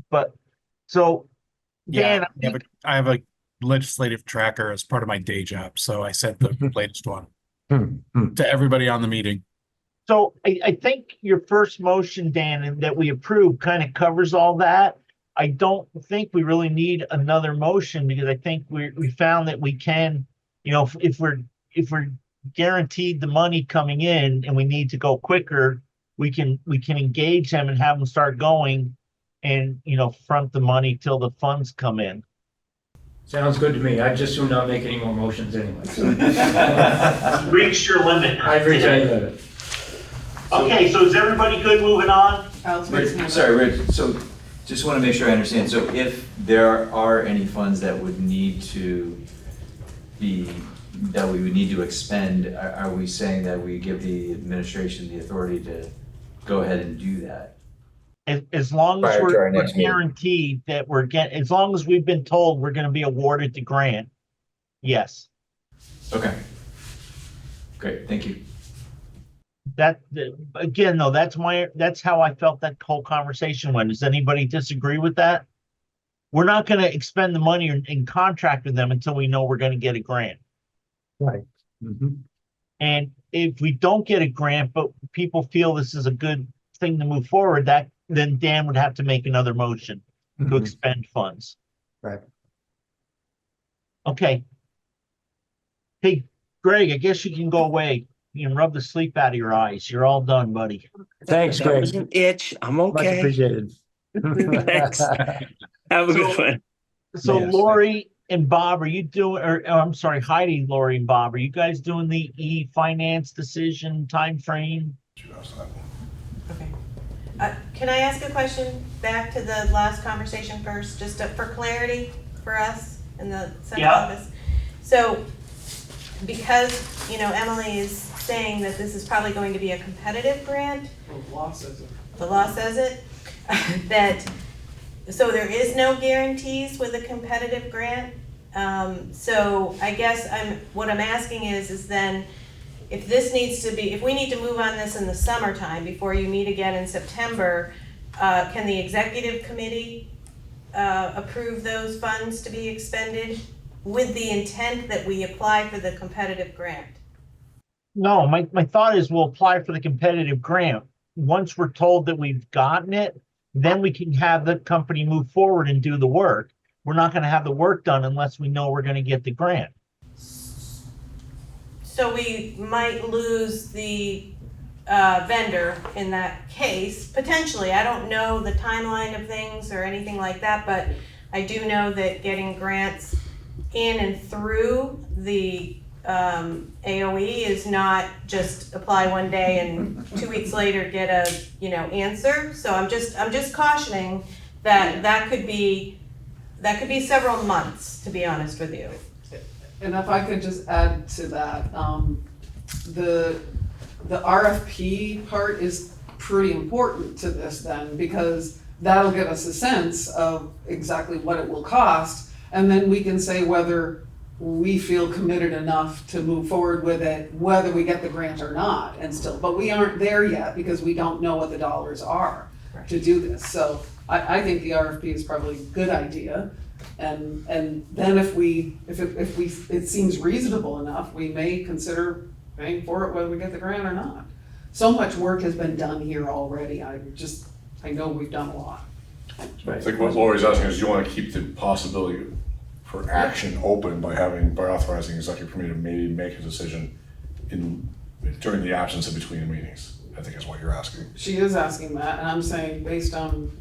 But so, Dan, I have a legislative tracker as part of my day job, so I sent the latest one to everybody on the meeting. So I think your first motion, Dan, that we approved kind of covers all that. I don't think we really need another motion because I think we found that we can, if we're guaranteed the money coming in and we need to go quicker, we can engage them and have them start going and, front the money till the funds come in. Sounds good to me. I'd just soon not make any more motions anyway. So. Reach your limit. I've reached my limit. Okay, so is everybody good moving on? Sorry, Rich. So just want to make sure I understand. So if there are any funds that would need to that we would need to expend, are we saying that we give the administration the authority to go ahead and do that? As long as we're guaranteed that as long as we've been told we're going to be awarded the grant, yes. Okay. Great, thank you. Again, though, that's how I felt that whole conversation went. Does anybody disagree with that? We're not going to expend the money and contract with them until we know we're going to get a grant. Right. Mm-hmm. And if we don't get a grant, but people feel this is a good thing to move forward, then Dan would have to make another motion to expend funds. Right. Okay. Hey, Greg, I guess you can go away. You can rub the sleep out of your eyes. You're all done, buddy. Thanks, That Greg. was an itch. I'm Much okay. appreciated. Thanks. Have a good one. So Yes. Laurie and Bob, are you doing, I'm sorry, Heidi, Laurie and Bob, are you guys doing the e-finance decision timeframe? Okay. Can I ask a question back to the last conversation first, just for clarity for us in the central Yeah. office? So, because, Emily is saying that this is probably going to be a competitive grant, The law says it. the law says it, so there is no guarantees with a competitive grant. So I guess what I'm asking is then, if we need to move on this in the summertime before you meet again in September, can the executive committee approve those funds to be expended with the intent that we apply for the competitive grant? No, my thought is we'll apply for the competitive grant. Once we're told that we've gotten it, then we can have the company move forward and do the work. We're not going to have the work done unless we know we're going to get the grant. So we might lose the vendor in that case, potentially. I don't know the timeline of things or anything like that, but I do know that getting grants in and through the AOE is not just apply one day and 2 weeks later get a answer. So I'm just cautioning that could be several months, to be honest with you. And if I could just add to that, the RFP part is pretty important to this then, because that'll give us a sense of exactly what it will cost, and then we can say whether we feel committed enough to move forward with it, whether we get the grant or not, but we aren't there yet because we don't know what the dollars are to do this. So I think the RFP is probably a good idea. And then if it seems reasonable enough, we may consider paying for it whether we get the grant or not. So much work has been done here already. I know we've done a lot. I think what Laurie's asking is, you want to keep the possibility for action open by authorizing the executive committee to maybe make a decision during the absence of between the meetings, I think is what you're asking. She is asking that, and I'm saying based on,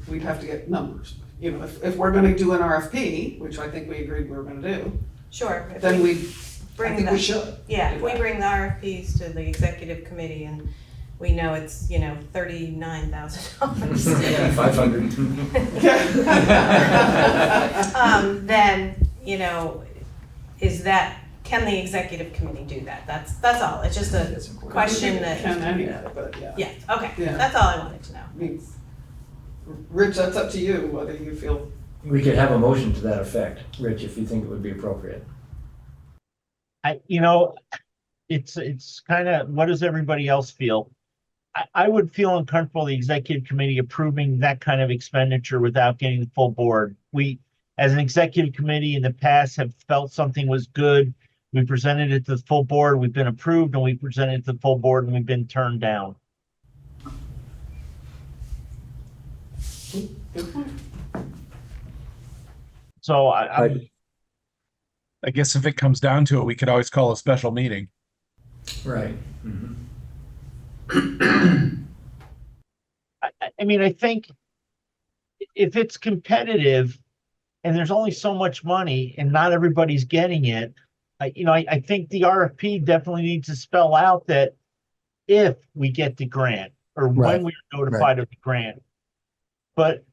we'd have to get numbers. If we're gonna do an RFP, which I think we agreed we were gonna do, Sure. then I think we should. Yeah, if we bring the RFPs to the executive committee and we know it's, $39,000. Yeah, 500. Then, can the executive committee do that? That's all. It's just a question that. Can anyway, but yeah. Yeah, okay, Yeah. that's all I wanted to know. Rich, that's up to you, whether you feel. We could have a motion to that effect, Rich, if you think it would be appropriate. It's kind of, what does everybody else feel? I would feel uncomfortable the executive committee approving that kind of expenditure without getting the full board. We, as an executive committee in the past, have felt something was good. We presented it to the full board, we've been approved, and we presented it to the full board and we've been turned down. Good point. So I guess if it comes down to it, we could always call a special meeting. Right. I think if it's competitive and there's only so much money and not everybody's getting it, I think the RFP definitely needs to spell out that if we get the grant or when we're notified of the grant. But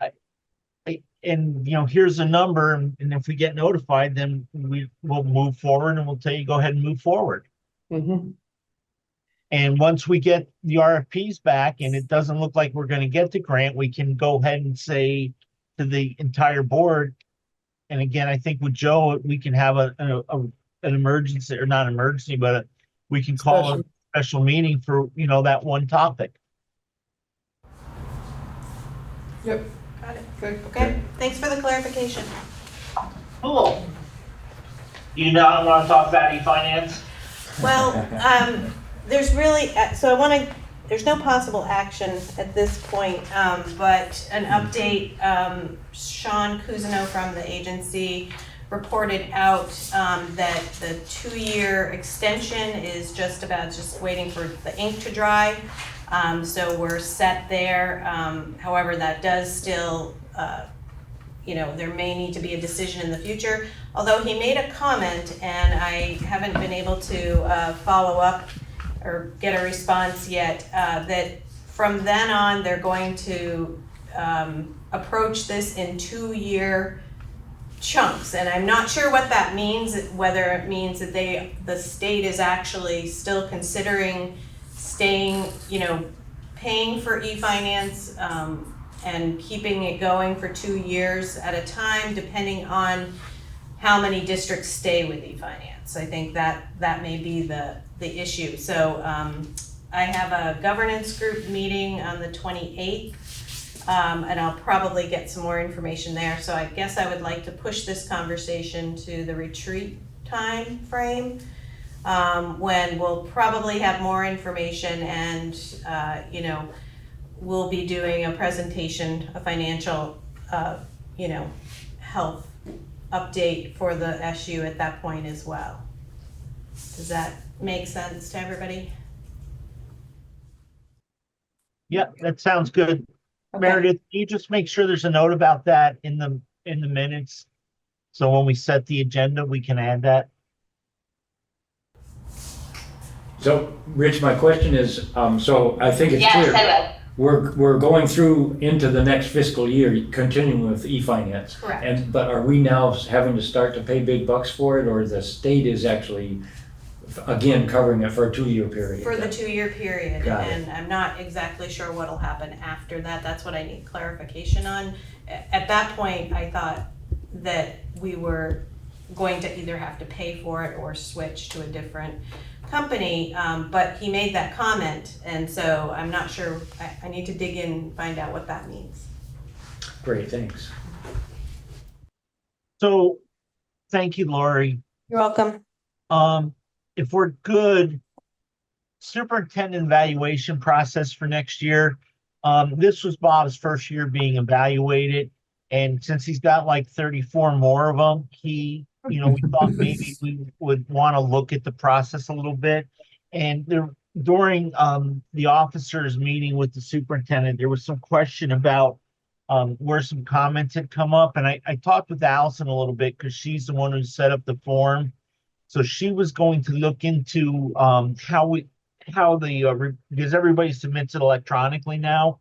here's a number, and if we get notified, then we will move forward and we'll tell you, go ahead and move forward. Mm-hmm. And once we get the RFPs back and it doesn't look like we're going to get the grant, we can go ahead and say to the entire board. And again, I think with Joe, we can have an emergency, or not emergency, but we can call a special meeting for, that one topic. Yep. Got it. Okay. Thanks for the clarification. Cool. You now want to talk about e-finance? Well, there's really, so I want to there's no possible action at this point, but an update, Sean Cousineau from the agency reported out that the 2-year extension is just waiting for the ink to dry. So we're set there. However, that does still, there may need to be a decision in the future. Although he made a comment, and I haven't been able to follow up or get a response yet, that from then on, they're going to approach this in 2-year chunks. And I'm not sure what that means, whether it means that the state is actually still considering staying, paying for e-finance and keeping it going for 2 years at a time, depending on how many districts stay with e-finance. I think that may be the issue. So I have a governance group meeting on the 28th, and I'll probably get some more information there. So I guess I would like to push this conversation to the retreat time frame, when we'll probably have more information and, we'll be doing a presentation, a financial, health update for the SU at that point as well. Does that make sense to everybody? Yeah, that sounds good. Okay. Meredith, can you just make sure there's a note about that in the minutes? So when we set the agenda, we can add that. So, Rich, my question is, so I think it's clear. Yes, I will. We're going through into the next fiscal year, continuing with e-finance. Correct. But are we now having to start to pay big bucks for it, or the state is actually, again, covering it for a 2-year period? For the 2-year period, Got it. and I'm not exactly sure what'll happen after that. That's what I need clarification on. At that point, I thought that we were going to either have to pay for it or switch to a different company, but he made that comment, and so I'm not sure. I need to dig in and find out what that means. Great, thanks. So, thank you, Laurie. You're welcome. If we're good, superintendent evaluation process for next year. This was Bob's first year being evaluated, and since he's got like 34 more of them, we thought maybe we would want to look at the process a little bit. And during the officers' meeting with the superintendent, there was some question about where some comments had come up, and I talked with Allison a little bit because she's the one who set up the form. So she was going to look into because everybody submits it electronically now.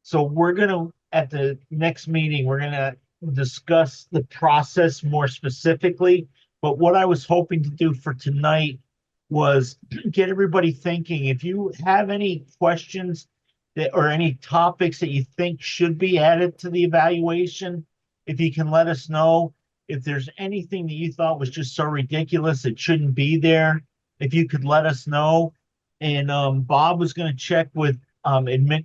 So we're gonna, at the next meeting, we're gonna discuss the process more specifically. But what I was hoping to do for tonight was get everybody thinking. If you have any questions or any topics that you think should be added to the evaluation, if you can let us know. If there's anything that you thought was just so ridiculous it shouldn't be there, if you could let us know. And Bob was going to check with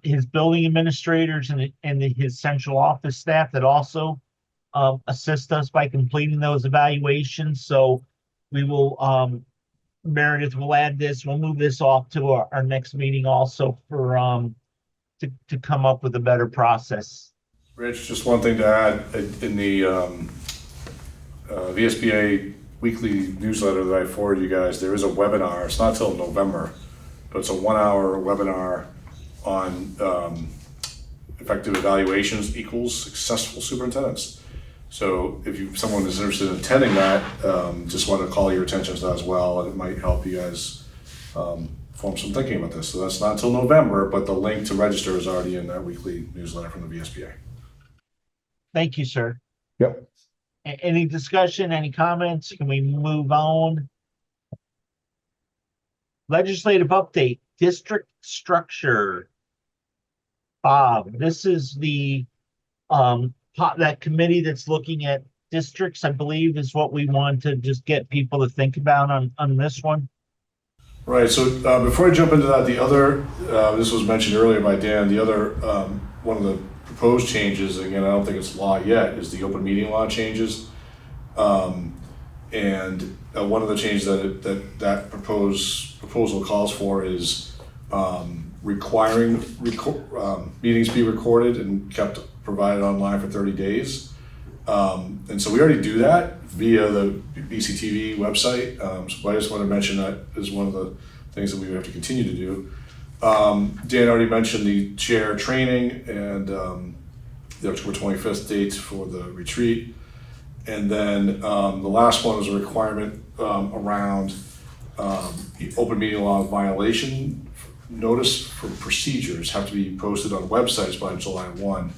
his building administrators and his central office staff that also assist us by completing those evaluations. So we will, Meredith will add this. We'll move this off to our next meeting also for to come up with a better process. Rich, just one thing to add, in the VSBA weekly newsletter that I forwarded you guys, there is a webinar. It's not till November, but it's a 1-hour webinar on effective evaluations equals successful superintendents. So if someone is interested in attending that, just want to call your attention to that as well, and it might help you guys form some thinking about this. So that's not until November, but the link to register is already in that weekly newsletter from the VSBA. Thank you, sir. Yep. Any discussion, any comments? Can we move on? Legislative update, district structure. Bob, this is the that committee that's looking at districts, I believe, is what we want to just get people to think about on this one. Right, so before I jump into that, the other, this was mentioned earlier by Dan, the other, one of the proposed changes, again, I don't think it's law yet, is the open meeting law changes. And one of the changes that proposal calls for is requiring meetings be recorded and provided online for 30 days. And so we already do that via the BCTV website. So I just want to mention that as one of the things that we have to continue to do. Dan already mentioned the chair training and the October 25th date for the retreat. And then the last one was a requirement around the open meeting law violation notice for procedures have to be posted on websites by July 1.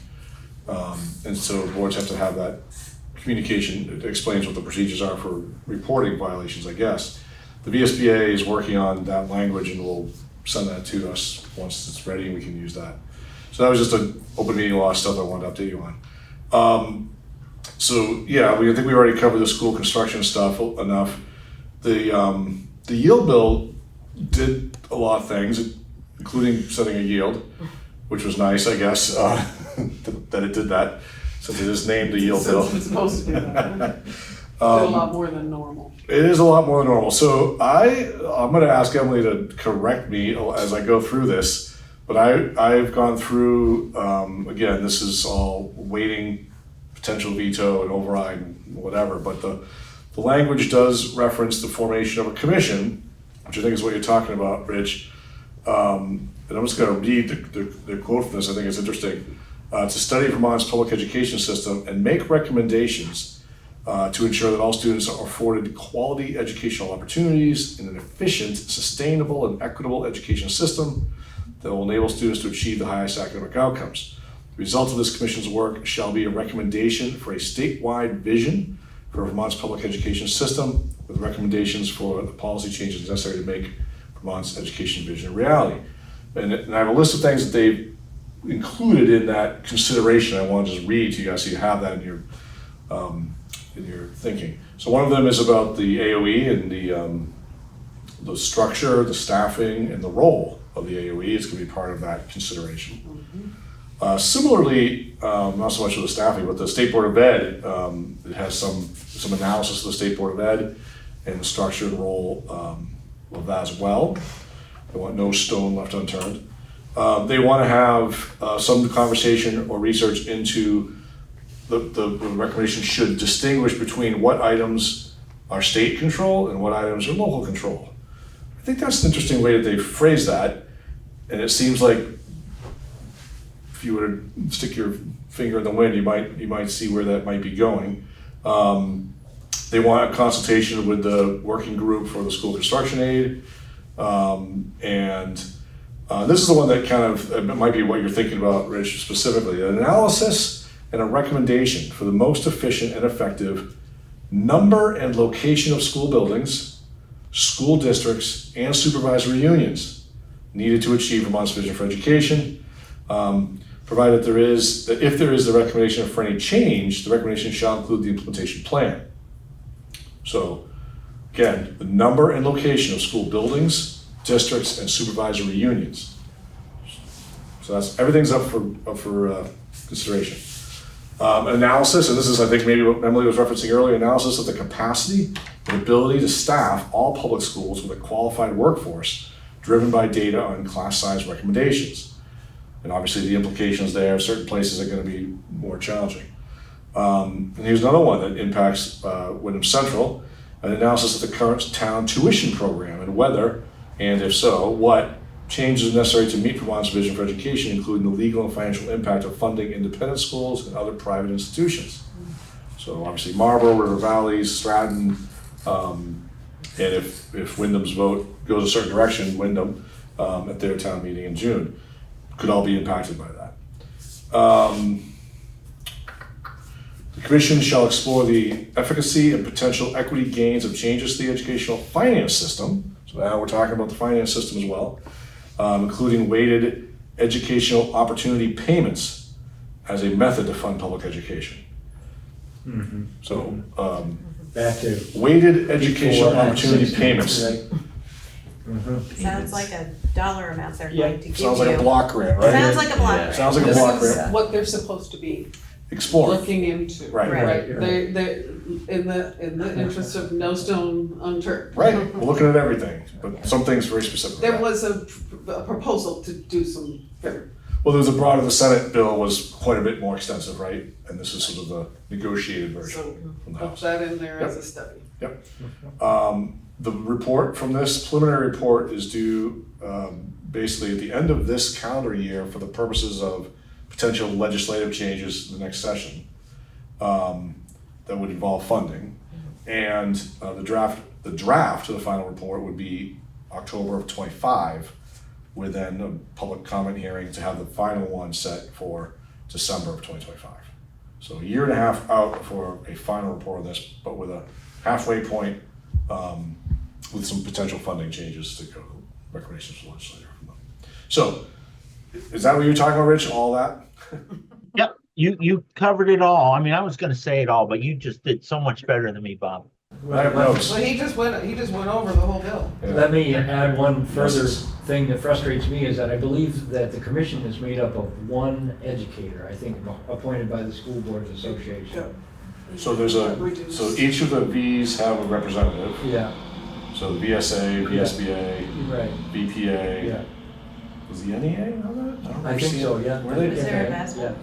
And so boards have to have that communication. It explains what the procedures are for reporting violations, I guess. The VSBA is working on that language and will send that to us once it's ready and we can use that. So that was just an open meeting law stuff I wanted to update you on. So yeah, I think we already covered the school construction stuff enough. The yield bill did a lot of things, including setting a yield, which was nice, I guess, that it did that, since it is named the yield bill. It's supposed to be that. A lot more than normal. It is a lot more than normal. So I'm going to ask Emily to correct me as I go through this, but I've gone through, again, this is all waiting, potential veto and override and whatever, but the language does reference the formation of a commission, which I think is what you're talking about, Rich. And I'm just going to read the quote from this. I think it's interesting. To study Vermont's public education system and make recommendations to ensure that all students are afforded quality educational opportunities in an efficient, sustainable, and equitable education system that will enable students to achieve the highest academic outcomes. The result of this commission's work shall be a recommendation for a statewide vision for Vermont's public education system with recommendations for the policy changes necessary to make Vermont's education vision a reality. And I have a list of things that they've included in that consideration. I want to just read to you guys so you have that in your thinking. So one of them is about the AOE and the structure, the staffing, and the role of the AOE. It's going to be part of that consideration. Mm-hmm. Similarly, not so much with the staffing, but the State Board of Ed, it has some analysis of the State Board of Ed and the structure and role of that as well. They want no stone left unturned. They want to have some conversation or research into the recommendation should distinguish between what items are state control and what items are local control. I think that's an interesting way that they phrase that, and it seems like if you were to stick your finger in the wind, you might see where that might be going. They want a consultation with the working group for the school construction aid, and this is the one that kind of it might be what you're thinking about, Rich, specifically. An analysis and a recommendation for the most efficient and effective number and location of school buildings, school districts, and supervisory unions needed to achieve Vermont's vision for education. Provided if there is the recommendation for any change, the recommendation shall include the implementation plan. So again, the number and location of school buildings, districts, and supervisory unions. So that's everything's up for consideration. Analysis, and this is I think maybe what Emily was referencing earlier, analysis of the capacity and ability to staff all public schools with a qualified workforce driven by data on class size recommendations. And obviously the implications there, certain places are going to be more challenging. And here's another one that impacts Windham Central, an analysis of the current town tuition program and whether, and if so, what changes are necessary to meet Vermont's vision for education, including the legal and financial impact of funding independent schools and other private institutions. So obviously Marlborough, River Valley, Stratton, and if Windham's vote goes a certain direction, Windham at their town meeting in June, could all be impacted by that. The Commission shall explore the efficacy and potential equity gains of changes to the educational finance system. So now we're talking about the finance system as well, including weighted educational opportunity payments as a method to fund public education. Mm-hmm. So Back to weighted educational opportunity system, payments. right? Mm-hmm. Sounds like a dollar amount they're Yeah. going to give you. Sounds like a block grant, right? Sounds like a block Yeah. grant. Sounds like a This block is grant. what they're supposed to be. exploring. looking into. Right. Right, Right. they, in the interest of no stone unturned. Right, we're looking at everything, but some things very specific. There was a proposal to do some very. Well, there was the Senate bill was quite a bit more extensive, right? And this is sort of the negotiated version So from the put House. that in there as Yep. a study. The report from this preliminary report is due basically at the end of this calendar year for the purposes of potential legislative changes in the next session that would involve funding. And the draft of the final report would be October of '25, with then a public comment hearing to have the final one set for December of 2025. So a year and a half out for a final report on this, but with a halfway point with some potential funding changes to go, recommendations to the legislature from them. So, is that what you're talking about, Rich? All that? Yep, you covered it all. I mean, I was gonna say it all, but you just did so much better than me, Bob. I have notes. So he just went over the whole bill. Yeah. Let me add one further thing that frustrates me is that I believe that the commission is made up of one educator, I think appointed by the School Boards Association. So so each of the Vs have a representative. Yeah, So the VSA, VSBA, right, VPA. yeah. Was the NEA on that? don't I remember think seeing so, it. yeah. Were they? Is there a Yeah. basketball?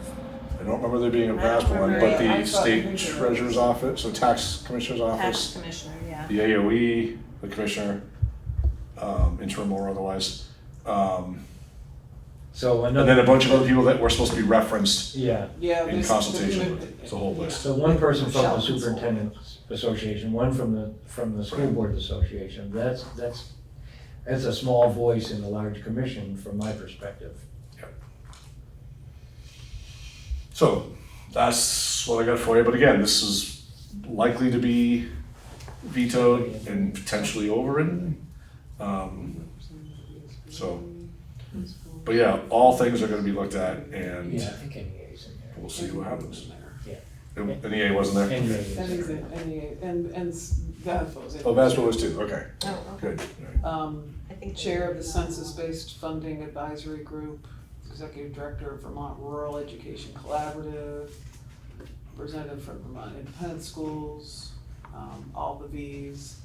I don't remember there being a I don't vast one, remember but it. I the thought state there was. treasurer's office, so tax commissioner's Tax office, commissioner, yeah. the AOE, the commissioner, interim or otherwise. So And then another, a bunch of other people that were supposed to be referenced yeah, Yeah. in consultation with. It's a whole list. so one person from the Shall- Superintendent's Association, one from the School Right. Boards Association. That's a small voice in a large commission from my perspective. So that's what I got for you. But again, this is likely to be vetoed and potentially overridden. So, but yeah, all things are going to be looked at, and Yeah, I think NEA's in there. we'll see what happens. Yeah. NEA wasn't there. NEA is And he's there. and VASBO's in. Oh, Vasco was too. Okay, Oh, okay. good. I think Chair of the Census-Based Funding Advisory Group, Executive Director of Vermont Rural Education Collaborative, representative from Vermont Independent Schools, all the Vs,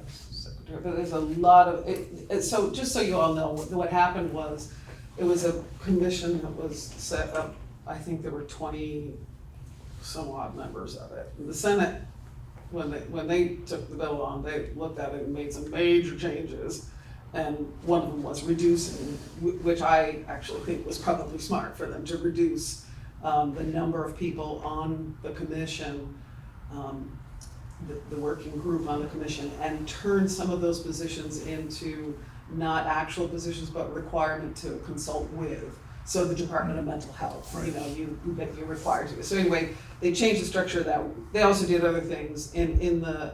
secretary, but there's a lot of, so just so you all know, what happened was, it was a commission that was set up, I think there were 20 some odd members of it. The Senate, when they took the bill on, they looked at it and made some major changes. And one of them was reducing, which I actually think was probably smart for them to reduce the number of people on the commission, the working group on the commission, and turn some of those positions into not actual positions, but requirement to consult with. So the Department of Mental Health, you know, you're required to. So anyway, they changed the structure of that. They also did other things. In the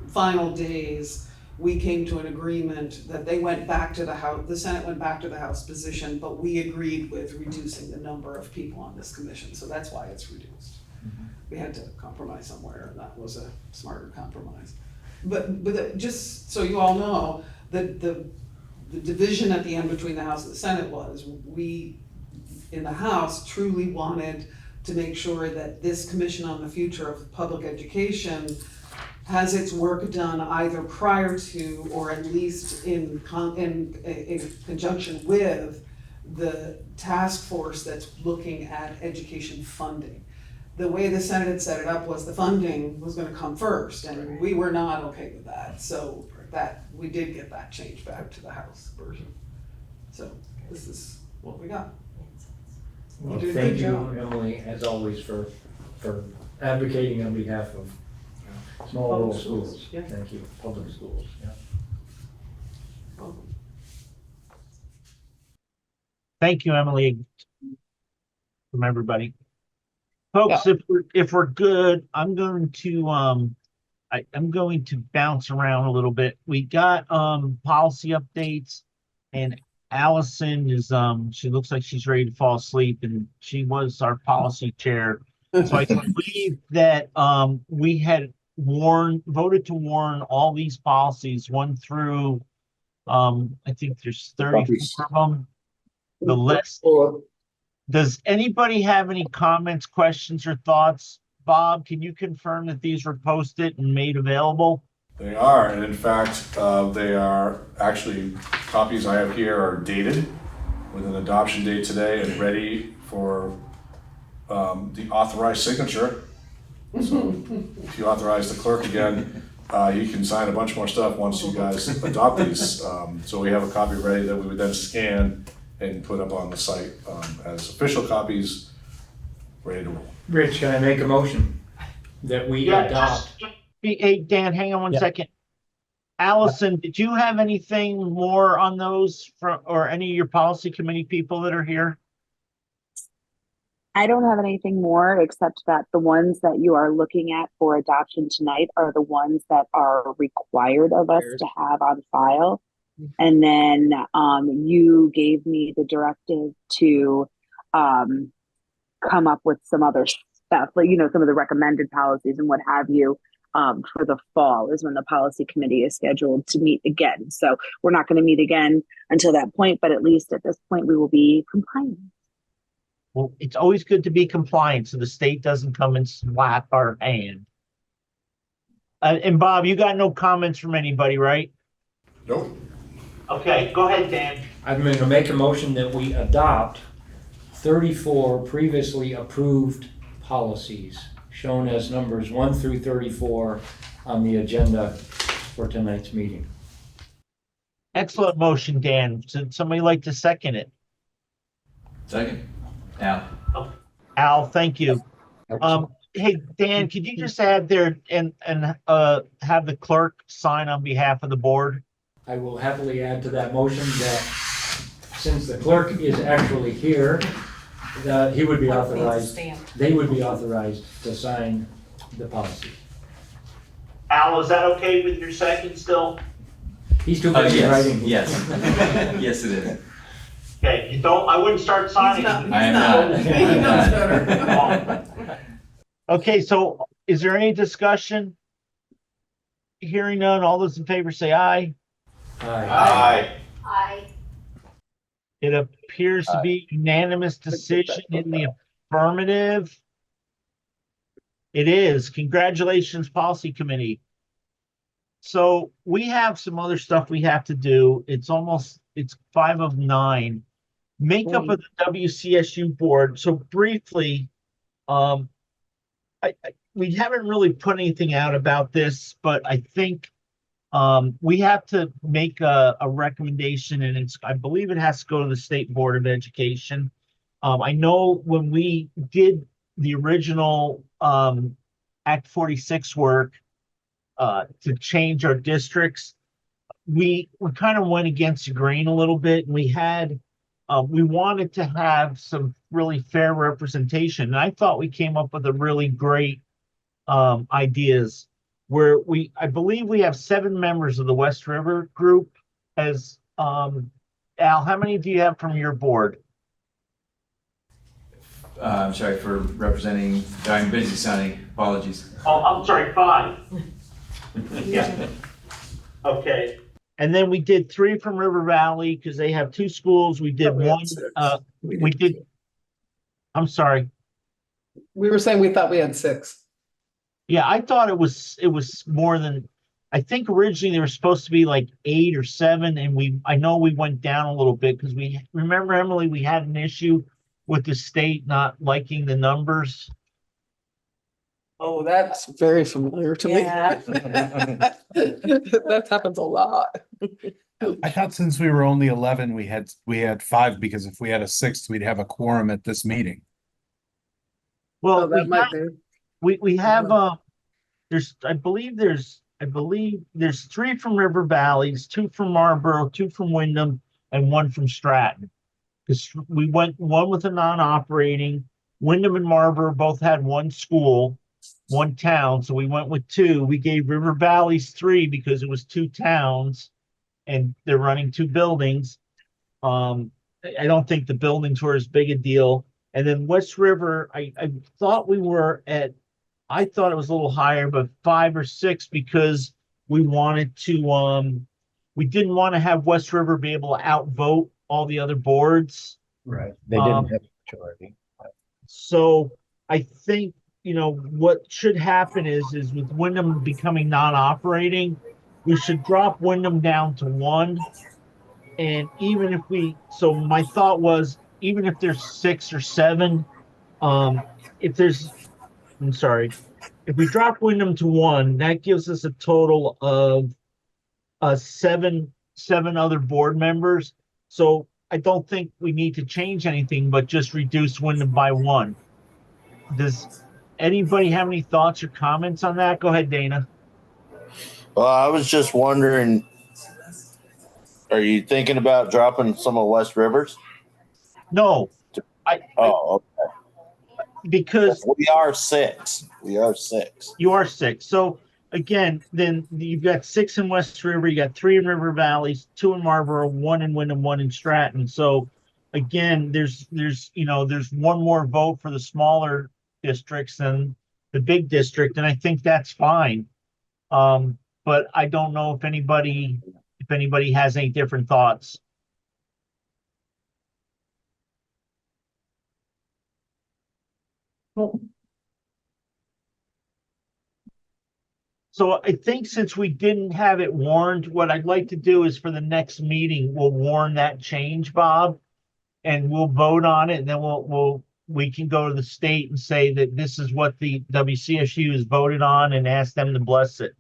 final days, we came to an agreement that they went back to the House, the Senate went back to the House position, but we agreed with reducing the number of people on this commission. So that's why it's reduced. We had to compromise somewhere, and that was a smarter compromise. But just so you all know, the division at the end between the House and the Senate was, we in the House truly wanted to make sure that this Commission on the Future of Public Education has its work done either prior to or at least in conjunction with the task force that's looking at education funding. The way the Senate had set it up was the funding was gonna come first, and we were not okay with that. So that, we did get that changed back to the House version. So this is what we got. Well, You did a thank good you, job. Emily, as always, for advocating on behalf of small rural Public schools, schools. yeah. Thank you, public schools, yeah. Thank you, Emily, from everybody. Folks, if we're good, I'm going to I'm going to bounce around a little bit. We got policy updates, and Allison is she looks like she's ready to fall asleep, and she was our policy chair. So I believe that we had voted to warn all these policies 1 through I think there's 34 of them. The list Does anybody have any comments, questions, or thoughts? Bob, can you confirm that these were posted and made available? They are, and in fact, they are actually, copies I have here are dated with an adoption date today and ready for the authorized signature. So if you authorize the clerk again, he can sign a bunch more stuff once you guys adopt these. So we have a copy ready that we would then scan and put up on the site as official copies, ready to roll. Rich, can I make a motion that we adopt? Hey, Dan, hang on one Yeah. second. Allison, did you have anything more on those from, or any of your policy committee people that are here? I don't have anything more except that the ones that you are looking at for adoption tonight are the ones that are required of us to have on file. And then you gave me the directive to come up with some other stuff, like, you know, some of the recommended policies and what have you. For the fall is when the policy committee is scheduled to meet again. So we're not going to meet again until that point, but at least at this point we will be compliant. Well, it's always good to be compliant so the state doesn't come and slap our hand. And Bob, you got no comments from anybody, right? Nope. Okay, go ahead, Dan. I'm going to make a motion that we adopt 34 previously approved policies, shown as numbers 1 through 34 on the agenda for tonight's meeting. Excellent motion, Dan. Would somebody like to second it? Second. Al. Al, thank you. Hey, Dan, could you just add there and have the clerk sign on behalf of the board? I will happily add to that motion that since the clerk is actually here, that he would be authorized, they would be authorized to sign the policy. Al, is that okay with your second still? He's too busy Yes, writing. yes. Yes, it is. Okay, I wouldn't start signing. I am not. He knows better. Okay, so is there any discussion? Hearing none, all those in favor say aye. Aye. Aye. It appears to be unanimous decision in the affirmative. It is. Congratulations, Policy Committee. So we have some other stuff we have to do. It's 5 of 9. Makeup of the WCSU board. So briefly, we haven't really put anything out about this, but I think we have to make a recommendation, and I believe it has to go to the State Board of Education. I know when we did the original Act 46 work to change our districts, we kind of went against the grain a little bit, and we wanted to have some really fair representation. And I thought we came up with a really great ideas where I believe we have 7 members of the West River group as, Al, how many do you have from your board? I'm sorry for representing, I'm busy signing, apologies. Oh, I'm sorry, 5. Yeah. Okay. And then we did 3 from River Valley because they have 2 schools. We did We had one, 6. I'm sorry. We were saying we thought we had 6. Yeah, I thought it was more than, I think originally they were supposed to be like 8 or 7, and I know we went down a little bit because we remember, Emily, we had an issue with the state not liking the numbers. Oh, that's very familiar to me. Yeah. That happens a lot. I thought since we were only 11, we had 5, because if we had a 6th, we'd have a quorum at this meeting. Well, Oh, that might be. we have I believe there's 3 from River Valleys, 2 from Marlboro, 2 from Windham, and 1 from Stratton. Because we went 1 with a non-operating. Windham and Marlboro both had 1 school, 1 town, so we went with 2. We gave River Valleys 3 because it was 2 towns, and they're running 2 buildings. I don't think the buildings were as big a deal. And then West River, I thought we were at, I thought it was a little higher, but 5 or 6 because we wanted to, we didn't want to have West River be able to outvote all the other boards. Right. They didn't have So I think, what should happen is with Windham becoming non-operating, we should drop Windham down to 1. And even if so my thought was, even if there's 6 or 7, if there's, I'm sorry, if we drop Windham to 1, that gives us a total of 7 other board members. So I don't think we need to change anything, but just reduce Windham by 1. Does anybody have any thoughts or comments on that? Go ahead, Dana. Well, I was just wondering, are you thinking about dropping some of West Rivers? No, because we are 6. We are 6. you are 6. So again, then you've got 6 in West River, you got 3 in River Valleys, 2 in Marlboro, 1 in Windham, 1 in Stratton. So again, there's one more vote for the smaller districts than the big district, and I think that's fine. But I don't know if anybody has any different thoughts. So I think since we didn't have it warned, what I'd like to do is for the next meeting, we'll warn that change, Bob, and we'll vote on it, and then we can go to the state and say that this is what the WCSU has voted on and ask them to bless it.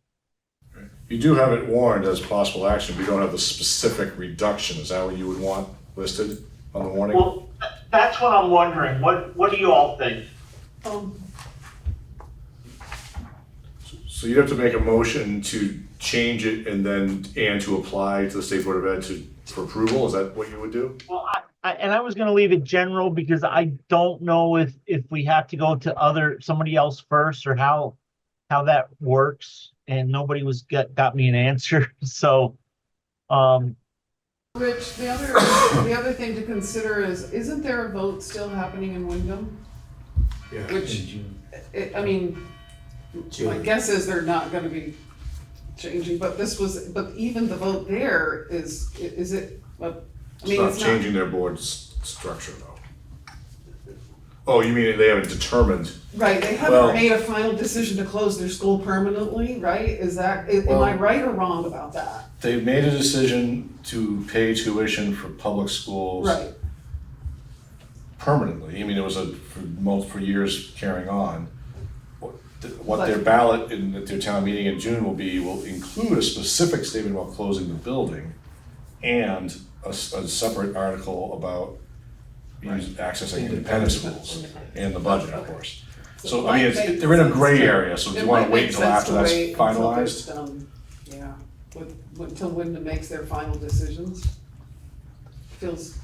You do have it warned as possible action. We don't have the specific reduction. Is that what you would want listed on the warning? Well, that's what I'm wondering. What do you all think? So you'd have to make a motion to change it and to apply to the State Board of Ed for approval. Is that what you would do? Well, I was going to leave it general because I don't know if we have to go to somebody else first or how that works, and nobody got me an answer. So, Rich, the other thing to consider isn't there a vote still happening in Windham? Yeah. Which, my guess is they're not going to be changing, but even the vote there is it? It's not changing their board's structure though. Oh, you mean they haven't determined? Right, they haven't made a final decision to close their school permanently, right? Am I right or wrong about that? They've made a decision to pay tuition for public schools. Right. Permanently. I mean, it was for years carrying on. What their ballot at their town meeting in June will include a specific statement about closing the building and a separate article about accessing independent schools and the budget, of course. So I mean, they're in a gray area, so do you want to wait until after that's finalized? Yeah, until Windham makes their final decisions. Feels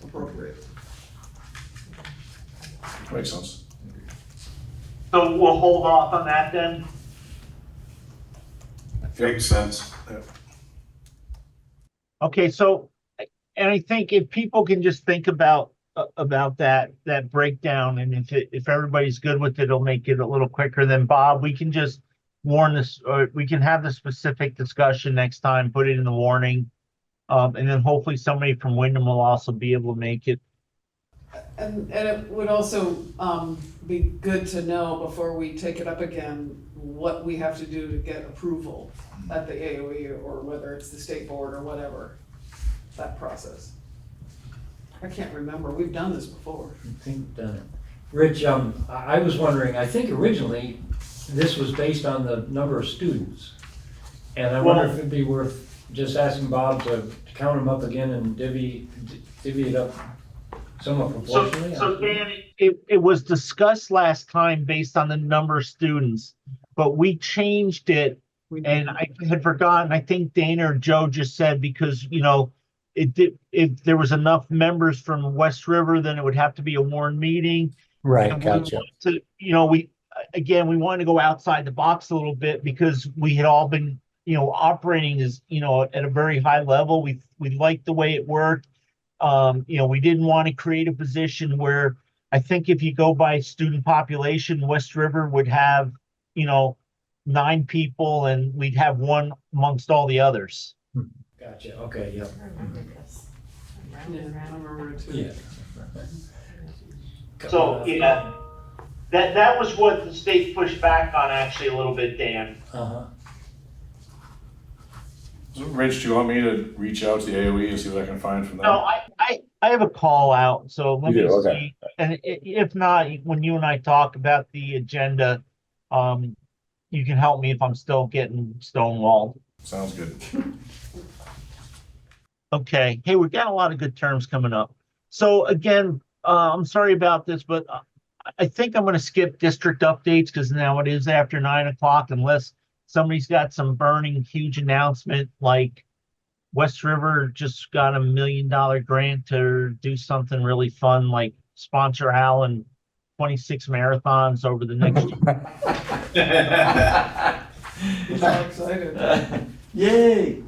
appropriate. Makes sense. So we'll hold off on that then? Makes sense. Yeah. Okay, so, and I think if people can just think about that breakdown, and if everybody's good with it, it'll make it a little quicker. Then Bob, we can just warn this, or we can have the specific discussion next time, put it in the warning. And then hopefully somebody from Windham will also be able to make it. And it would also be good to know before we take it up again, what we have to do to get approval at the AOE, or whether it's the state board or whatever, that process. I can't remember, we've done this before. I think we've done it. Rich, I was wondering, I think originally this was based on the number of students. And I wonder if it'd be worth just asking Bob to count them up again and divvy it up somewhat proportionally. So Dan, it was discussed last time based on the number of students, but we changed it, and I had forgotten. I think Dana or Joe just said because if there was enough members from West River, then it would have to be a warned meeting. Right, and gotcha. We wanted to go outside the box a little bit because we had all been operating as at a very high level. We liked the way it worked. We didn't want to create a position where I think if you go by student population, West River would have, 9 people and we'd have one amongst all the others. Gotcha, okay, yep. Yeah, I remember it too. Yeah. So, yeah, that was what the state pushed back on actually a little bit, Dan. Uh-huh. So, Rich, do you want me to reach out to the AOE and see what I can find from them? No, I have a call out, so let You me do, okay. see. And if not, when you and I talk about the agenda, you can help me if I'm still getting stonewalled. Sounds good. Okay. Hey, we've got a lot of good terms coming up. So again, I'm sorry about this, but I think I'm going to skip district updates because now it is after 9 o'clock unless somebody's got some burning huge announcement like West River just got $1 million grant to do something really fun, like sponsor Allen 26 marathons over the next year. I'm so excited. Yay!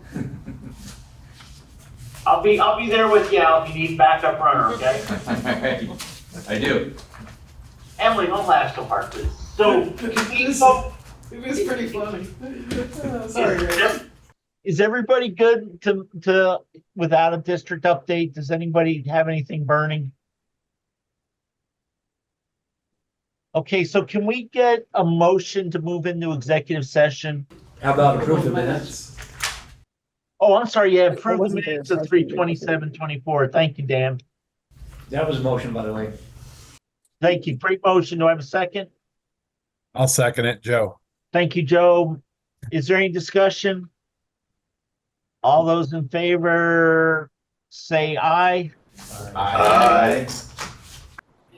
I'll be there with you, Al, if you need backup runner, okay? I do. Emily, don't laugh so hard, please. So, can we It was pretty funny. Sorry, Rich. is everybody good to without a district update? Does anybody have anything burning? Okay, so can we get a motion to move into executive session? How about approve the minutes? Oh, I'm sorry, yeah, I approve the wasn't there, minutes so I of couldn't do 3/27/24. Thank you, Dan. That was a motion, by the way. Thank you. Great motion. Do I have a second? I'll second it, Joe. Thank you, Joe. Is there any discussion? All those in favor, say aye. Aye.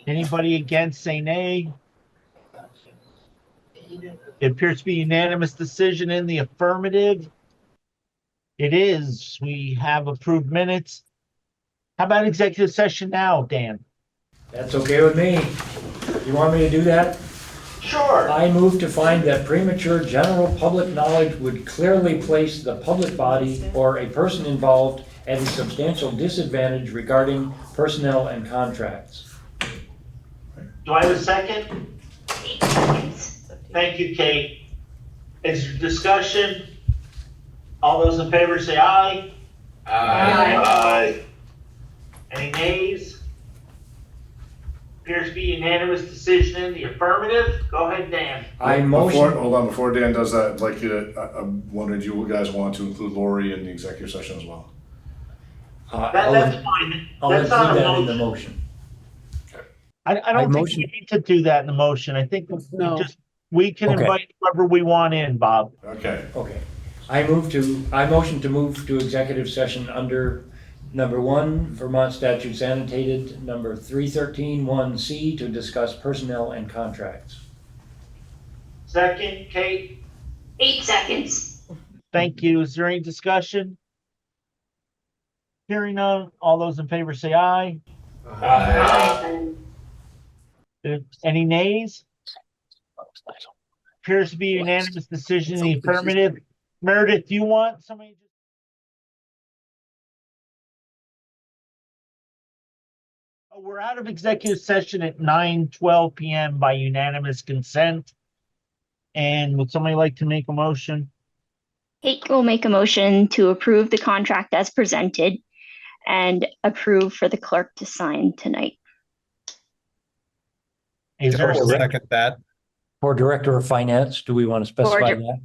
Anybody against, say nay. It appears to be unanimous decision in the affirmative. It is. We have approved minutes. How about executive session now, Dan? That's okay with me. You want me to do that? Sure. I move to find that premature general public knowledge would clearly place the public body or a person involved at a substantial disadvantage regarding personnel and contracts. Do I have a second? Thank you, Kate. Is there discussion? All those in favor say aye. Aye. Any nays? Appears to be unanimous decision in the affirmative. Go ahead, Dan. Before Dan does that, I'd like you to, I'm wondering, do you guys want to include Laurie in the executive session as well? That's fine. I'll That's include not a that in the motion. motion. I don't think we need to do that in the motion. I think No. we can Okay. invite whoever we want in, Bob. Okay. Okay. I motion to move to executive session under number 1, Vermont statutes annotated, number 313(1)(c) to discuss personnel and contracts. Second, Kate. 8 seconds. Thank you. Is there any discussion? Hearing none, all those in favor say aye. Any nays? Appears to be unanimous decision in the affirmative. Meredith, do you want somebody to? Oh, we're out of executive session at 9:12 p.m. by unanimous consent. And would somebody like to make a motion? Kate will make a motion to approve the contract as presented and approve for the clerk to sign tonight. Is there a I'll second? second that. For Director of Finance, do we want to specify Or- that?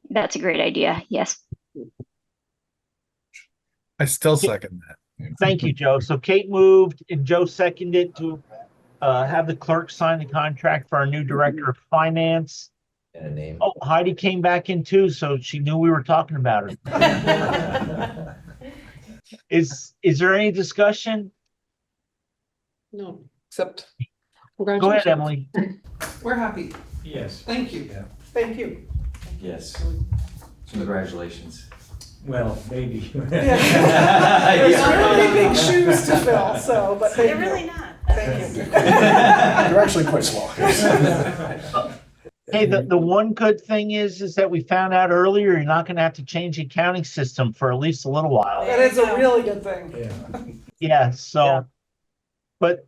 That's a great idea. Yes. I still second that. Thank you, Joe. So Kate moved and Joe seconded to have the clerk sign the contract for our new director of finance. And a name. Oh, Heidi came back in too, so she knew we were talking about her. Is there any discussion? No, except. Go ahead, Emily. We're happy. Yes. Thank you. Yeah. Thank you. Yes. Congratulations. Well, maybe. There's really big shoes to fill, so, but thank They're you. really not. Thank you. They're actually quite small. Hey, the one good thing is that we found out earlier you're not going to have to change the accounting system for at least a little while. That is a really good thing. Yeah. Yeah, so, but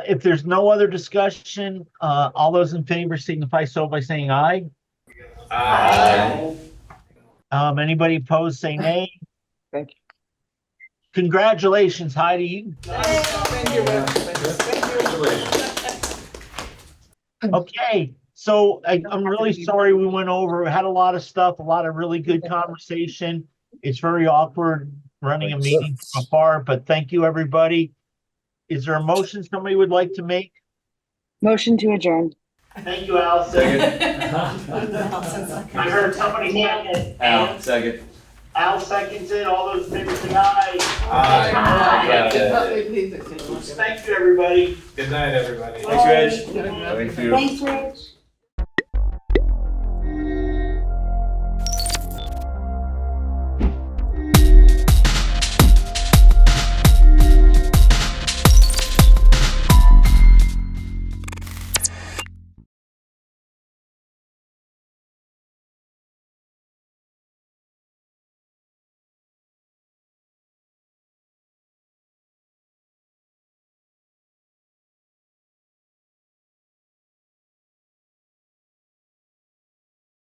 if there's no other discussion, all those in favor signify so by saying aye. Aye. Anybody opposed, say nay. Thank Congratulations, Heidi. Thank you, Rich. Okay, so I'm really sorry we went over. We had a lot of stuff, a lot of really good conversation. It's very awkward running a meeting from afar, but thank you, everybody. Is there a motion somebody would like to make? Motion to adjourn. Thank you, Allison. Second. I heard somebody second. Al, second. Al seconds it. All those in favor say aye. Aye. Thank you, everybody. Good night, everybody. Thanks, Rich. Thank you. Thanks, Rich.